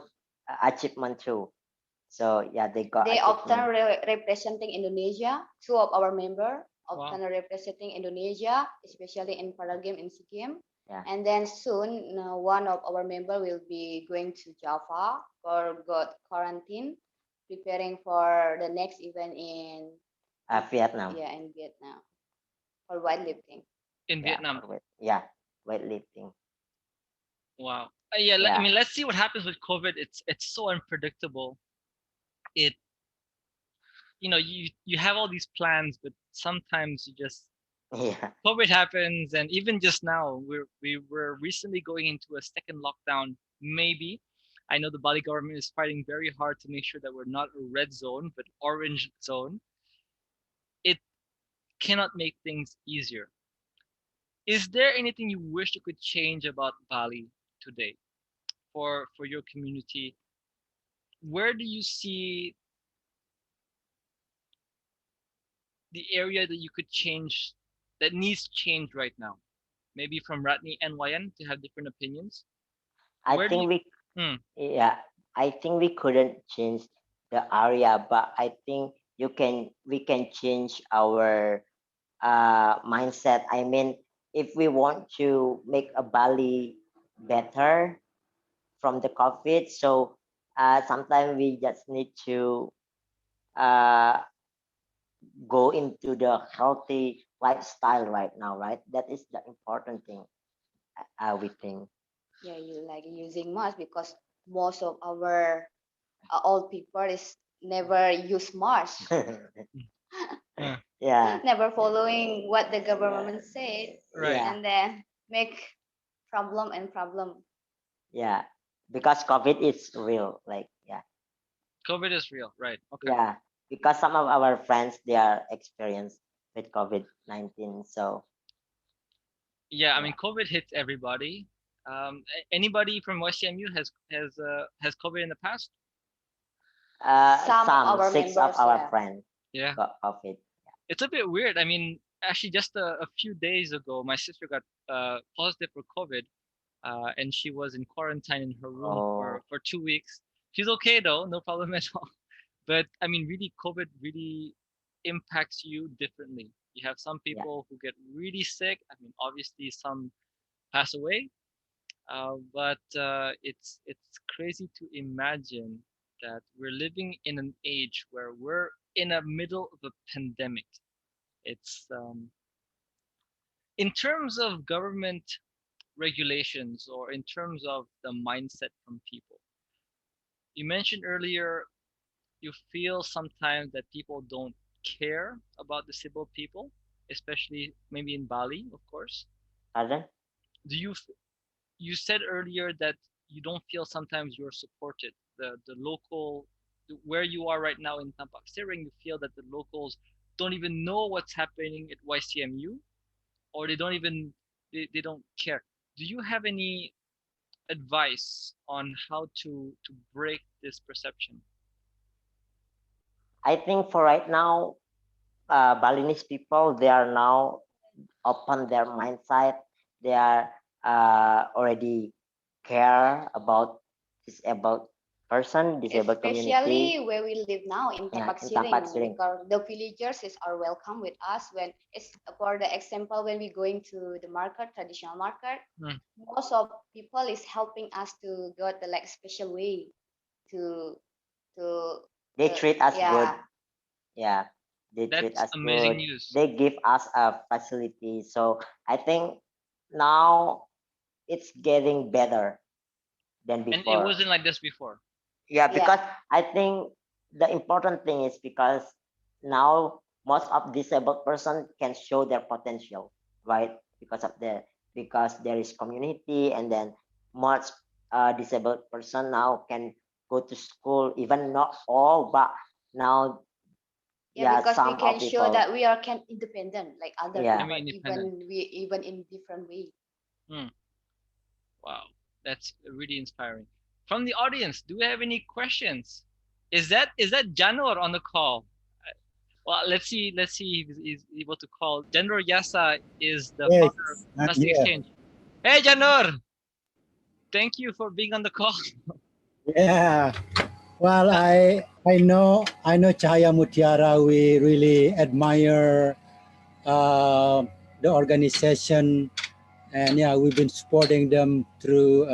achievement too. So they got They often achievement. representing Indonesia. Two of our member Wow. often representing Indonesia, especially in para game and SEA game. Yeah. And then soon, one of our member will be going to Java for got quarantine, preparing for the next event in Vietnam. Yeah, in Vietnam for weightlifting. In Vietnam. Weightlifting. Wow. I Yeah. mean, let's see what happens with COVID. It's so unpredictable. It, you have all these plans, but sometimes you just Yeah. COVID happens, and even just now, we were recently going into a second lockdown. Maybe, I know the Bali government is fighting very hard to make sure that we're not a red zone, but orange zone. It cannot make things easier. Is there anything you wish you could change about Bali today for your community? Where do you see the area that you could change, that needs change right now? Maybe from Ratni and YN to have different opinions. I Where do think you- I think we couldn't change the area, but I think we can change our mindset. I mean, if we want to make a Bali better from the COVID, so sometimes we just need to uh, go into the healthy lifestyle right now, right? That is the important thing, we think. Yeah, you like using mask because most of our old people is never use mask. Yeah. Never following what the government said, Right. Yeah. and then make problem and problem. Yeah, because COVID is real. Like, COVID is real, right? Okay. yeah, because some of our friends they are experienced with COVID-19. So Yeah, I mean, COVID hits everybody. Anybody from YCMU has COVID in the past? Some of our six of members, our yeah. friends Yeah. got COVID. It's a bit weird. I mean, actually, just a few days ago, my sister got positive for COVID, and she was in quarantine in her room Oh, for 2 weeks. She's okay though, no problem at all. But I mean, really, COVID really impacts you differently. You have some yeah. people who get really sick. I mean, obviously, some pass away. But it's crazy to imagine that we're living in an age where we're in the middle of a pandemic. It's in terms of government regulations or in terms of the mindset from people. You mentioned earlier you feel sometimes that people don't care about disabled people, especially maybe in Bali, of course. Pardon? Do you said earlier that you don't feel sometimes you're supported. The local where you are right now in Tampak Siring, you feel that the locals don't even know what's happening at YCMU, or they don't even they don't care. Do you have any advice on how to break this perception? I think for right now, Balinese people, they are now open their mindset. They are already care about disabled person, disabled community. Especially where we live now in Yeah, Tapak in Tapak Siring, Siring. because the villagers are welcome with us when it's for the example when we going to the market, traditional market, Hmm. most of people is helping us to go the like special way to to They treat us good. yeah. Yeah, they treat That's us amazing good. news. They give us a facility. So I think now it's getting better than And it before. wasn't like this before. Yeah, Yeah. because I think the important thing is because now most of disabled person can show their potential, right? Because there is community, and then much disabled person now can go to school, even not all, but now Yeah, because we some can of show people. that we are can independent like other Yeah. people, Semi-independent. even in different way. Wow, that's really inspiring. From the audience, do we have any questions? Is that Janor on the call? Well, let's see if he's able to call. Janor Yasa is the Yes, founder of I'm Plastic here. Exchange. Hey Janor, thank you for being on the call. Yeah. Well, I know Cahaya Mutiara. We really admire the organization, and yeah, we've been supporting them through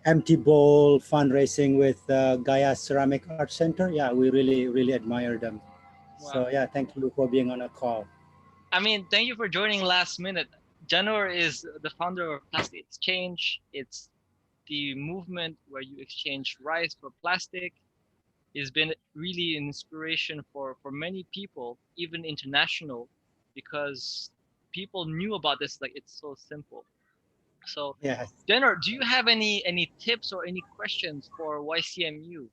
Empty Bowl fundraising with Gaia Ceramic Art Center. Yeah, we really admire them. So Wow. yeah, thank you for being on a call. I mean, thank you for joining last minute. Janor is the founder of Plastic Exchange. It's the movement where you exchange rice for plastic. It's been really an inspiration for many people, even international, because people knew about this. Like, it's so simple. So, Yes. Janor, do you have any tips or any questions for YCMU,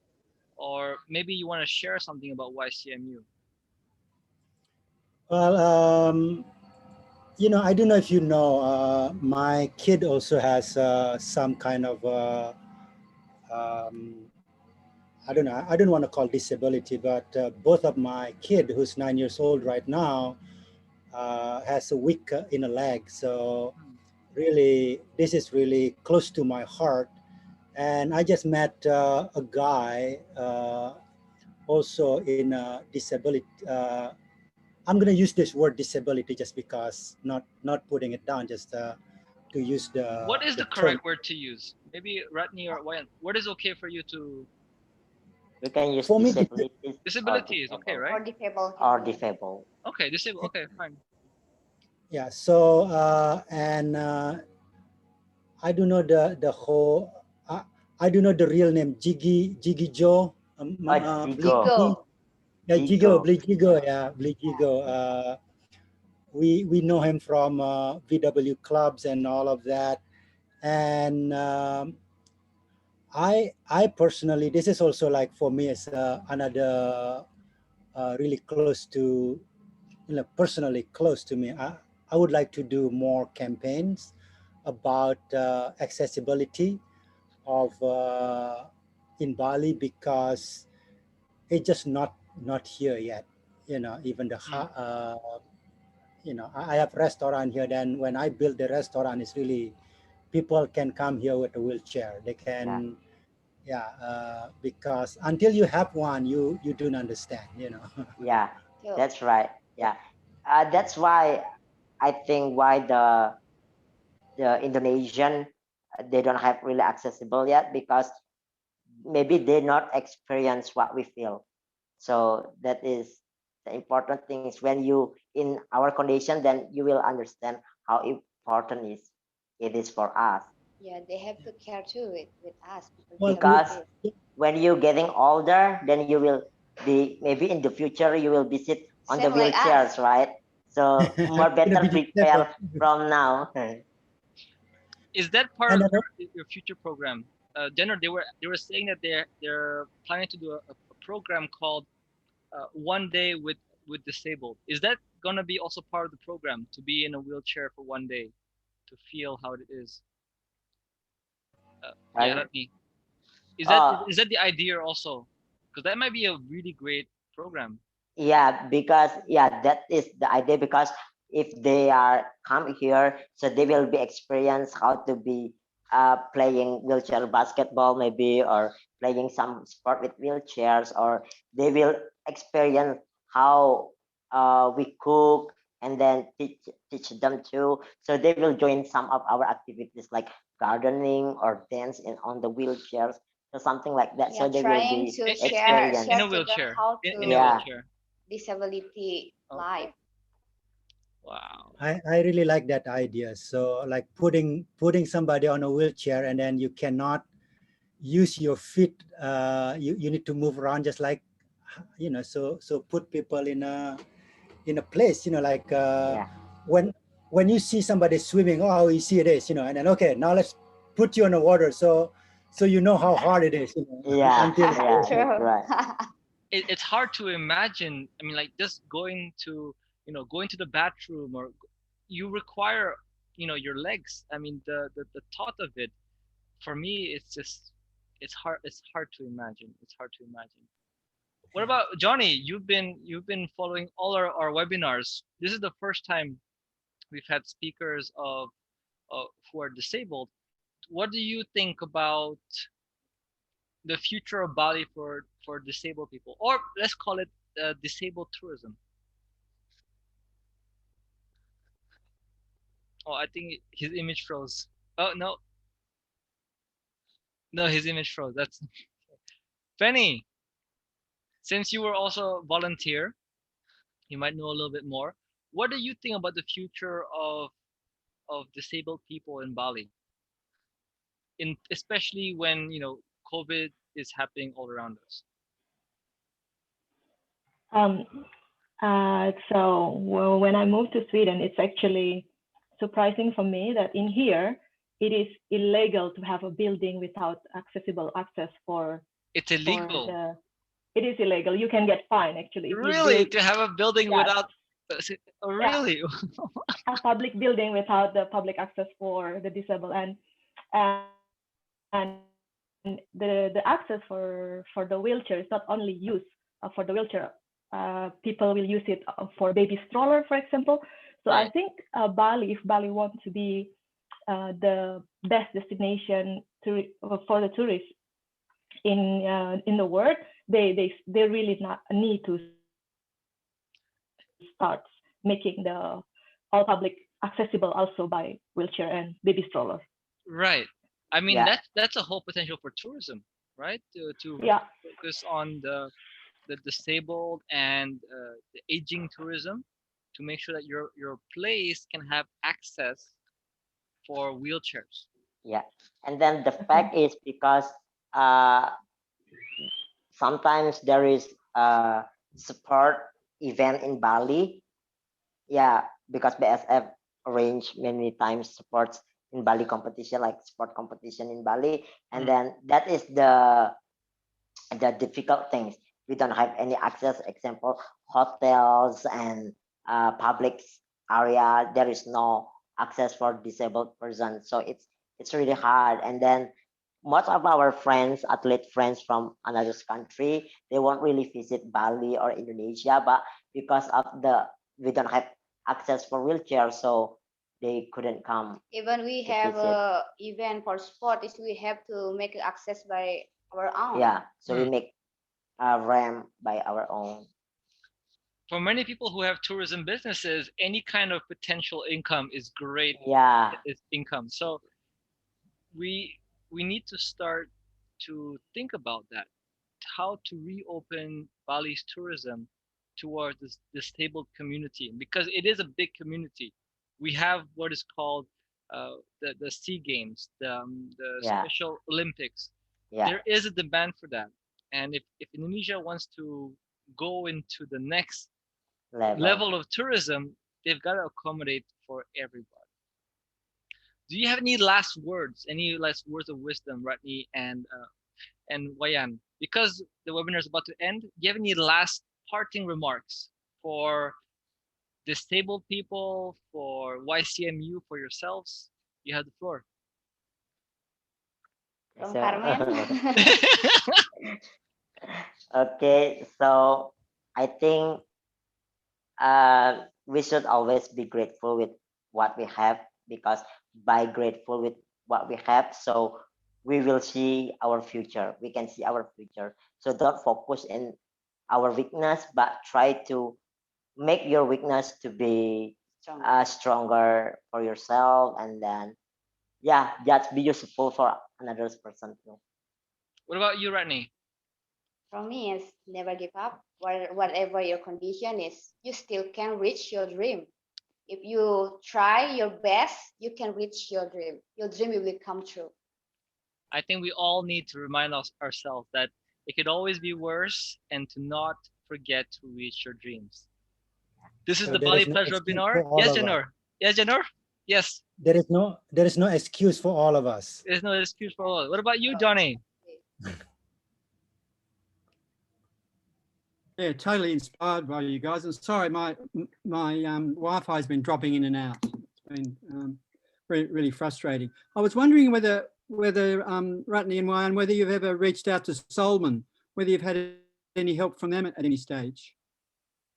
or maybe you want to share something about YCMU? Well, you know, I don't know if you know, my kid also has some kind of, I don't know, I don't want to call disability, but both of my kid, who's 9 years old right now, has a weak in a leg. So really, this is really close to my heart. And I just met a guy also in disability. I'm going to use this word disability just because, not putting it down, just to use What is the term. correct word to use? Maybe Ratni or Wayan. What is okay for you to? We can use For me, disabilities Disability is okay, right? Or disabled. or disabled. Okay, disabled. Okay, fine. yeah. So and I don't know the whole. I don't know the real name. Jiggy Joe. Jigo. Jigo. Yeah, Jigo. Jigo. Yeah, Jigo. We know him from VW clubs and all of that. And I personally, this is also like for me as another really close to, personally close to me. I would like to do more campaigns about accessibility of in Bali because it's just not here yet. You know, even the you know, I have restaurant here. Then when I build the restaurant, it's really people can come here with a wheelchair. They can, yeah, because until you have one, you don't understand. You know. Yeah, Sure. that's right. Yeah, that's why I think why the Indonesian they don't have really accessible yet because maybe they not experience what we feel. So that is the important thing is when you in our condition, then you will understand how important it is for us. Yeah, they have to care too with us with Well, Because disabilities. when you getting older, then you will be maybe in the future you will be sit on the Same like us. wheelchairs, right? So more I'm gonna better be disabled. prepare from now. Is that part And of your future program? Jenner, they were saying that they're planning to do a program called One Day with Disabled. Is that gonna be also part of the program to be in a wheelchair for one day to feel how it is? Yeah, Right? Ratni. Is that Oh, is that the idea also? Because that might be a really great program. yeah, because yeah, that is the idea. Because if they are come here, so they will be experience how to be playing wheelchair basketball maybe, or playing some sport with wheelchairs, or they will experience how we cook and then teach them too. So they will join some of our activities like gardening or dance in on the wheelchairs or something like that. Yeah, So they will trying be to In experience. a share to them wheelchair. how In a to Yeah. wheelchair. disability life. Okay. Wow. I really like that idea. So like putting somebody on a wheelchair and then you cannot use your feet. You need to move around just like, you know. So put people in a place. You know, like Yeah. when when you see somebody swimming, oh, how easy it is. You know, and then okay, now let's put you on the water. So you know how hard it is. You know, Yeah, until yeah, that's True. right. It's hard to imagine. I mean, like just going to the bathroom, or you require your legs. I mean, the thought of it for me, it's hard to imagine. It's hard to imagine. What about Johnny? You've been following all our webinars. This is the first time we've had speakers who are disabled. What do you think about the future of Bali for disabled people, or let's call it disabled tourism? Oh, I think his image froze. Oh no, no, his image froze. That's Penny. Since you were also a volunteer, you might know a little bit more. What do you think about the future of disabled people in Bali? In especially when COVID is happening all around us. Um, well, when I moved to Sweden, it's actually surprising for me that in here it is illegal to have a building without accessible access for It's illegal. the. It is illegal. You can get fined actually if you Really, build. to have a building Yes. without oh, Yeah. really? A public building without the public access for the disabled, and the access for the wheelchair is not only used for the wheelchair. People will use it for baby stroller, for example. So Right. I think Bali, if Bali wants to be the best destination for the tourists in the world, they really need to start making the all public accessible also by wheelchair and baby stroller. Right. I mean, Yeah. that's a whole potential for tourism, right? To Yeah. focus on the disabled and the aging tourism, to make sure that your place can have access for wheelchairs. Yeah. And then the fact is because uh, sometimes there is a support event in Bali. Yeah, because BSF arrange many times sports in Bali competition, like sport competition in Bali. And then that is the difficult things. We don't have any access, example, hotels and public area. There is no access for disabled person. So it's really hard. And then most of our friends, athlete friends from another country, they won't really visit Bali or Indonesia, but because of we don't have access for wheelchair, so they couldn't come. Even we to have visit. a event for sport, is we have to make access by our own. Yeah, so we make a ramp by our own. For many people who have tourism businesses, any kind of potential income is great. Yeah, Is income. So we need to start to think about that, how to reopen Bali's tourism towards this disabled community, because it is a big community. We have what is called the SEA Games, the Yeah. Special Olympics. yeah, There is a demand for that, and if Indonesia wants to go into the next level of tourism, they've got to accommodate for everybody. Do you have any last words, any last words of wisdom, Ratni and Wayan? Because the webinar is about to end, do you have any last parting remarks for disabled people, for YCMU, for yourselves? You have the floor. From So- Carmen. Okay, so I think we should always be grateful with what we have, because by grateful with what we have, so we will see our future. We can see our future. So don't focus in our weakness, but try to make your weakness to be stronger for yourself, and then yeah, just be useful for another person too. What about you, Ratni? From me is never give up. Whatever your condition is, you still can reach your dream. If you try your best, you can reach your dream. Your dream will come true. I think we all need to remind ourselves that it could always be worse, and to not forget to reach your dreams. This is So the there Bali is no Pledge excuse webinar. for all Yes, of us. Janur. Yes, Janur. Yes. There is no excuse for all of us. There's no excuse for all. What about you, Johnny? Yeah, totally inspired by you guys. And sorry, my Wi-Fi has been dropping in and out. It's been really frustrating. I was wondering whether Ratni and Wayan, whether you've ever reached out to Solman, whether you've had any help from them at any stage.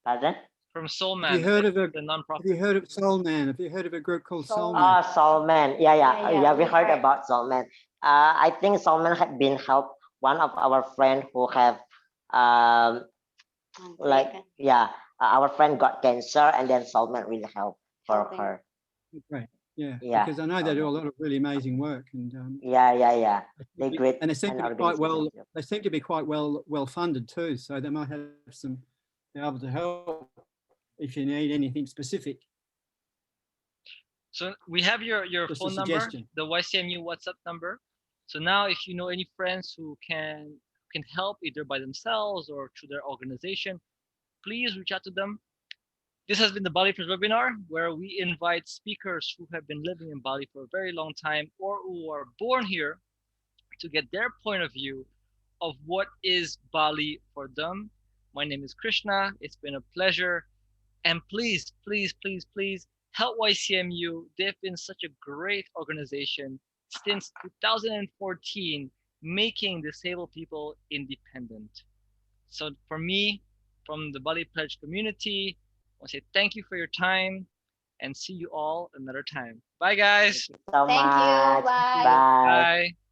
Pardon? From Soulman. Have you heard of the nonprofit? Have you heard of Soulman? Have you heard of a group called Soulman? Ah, Solman. Yeah, we we heard heard. about Solman. I think Solman had been helped one of our friend who have our friend got cancer, and then Solman really helped for Helping. her. Great. Yeah, Yeah, because I know they do a lot of really amazing work, and Yeah. They great and they seem and to be quite well. organization. They seem to be quite well funded too, so they might have some be able to help if you need anything specific. So we have your Just a phone number, suggestion. the YCMU WhatsApp number. So now, if you know any friends who can help either by themselves or through their organization, please reach out to them. This has been the Bali Pledge webinar, where we invite speakers who have been living in Bali for a very long time, or who are born here, to get their point of view of what is Bali for them. My name is Krishna. It's been a pleasure. And please, please, please, please help YCMU. They've been such a great organization since 2014, making disabled people independent. So for me, from the Bali Pledge community, I want to say thank you for your time, and see you all another time. Bye, guys. So Thank you. much. Bye. Bye. Bye.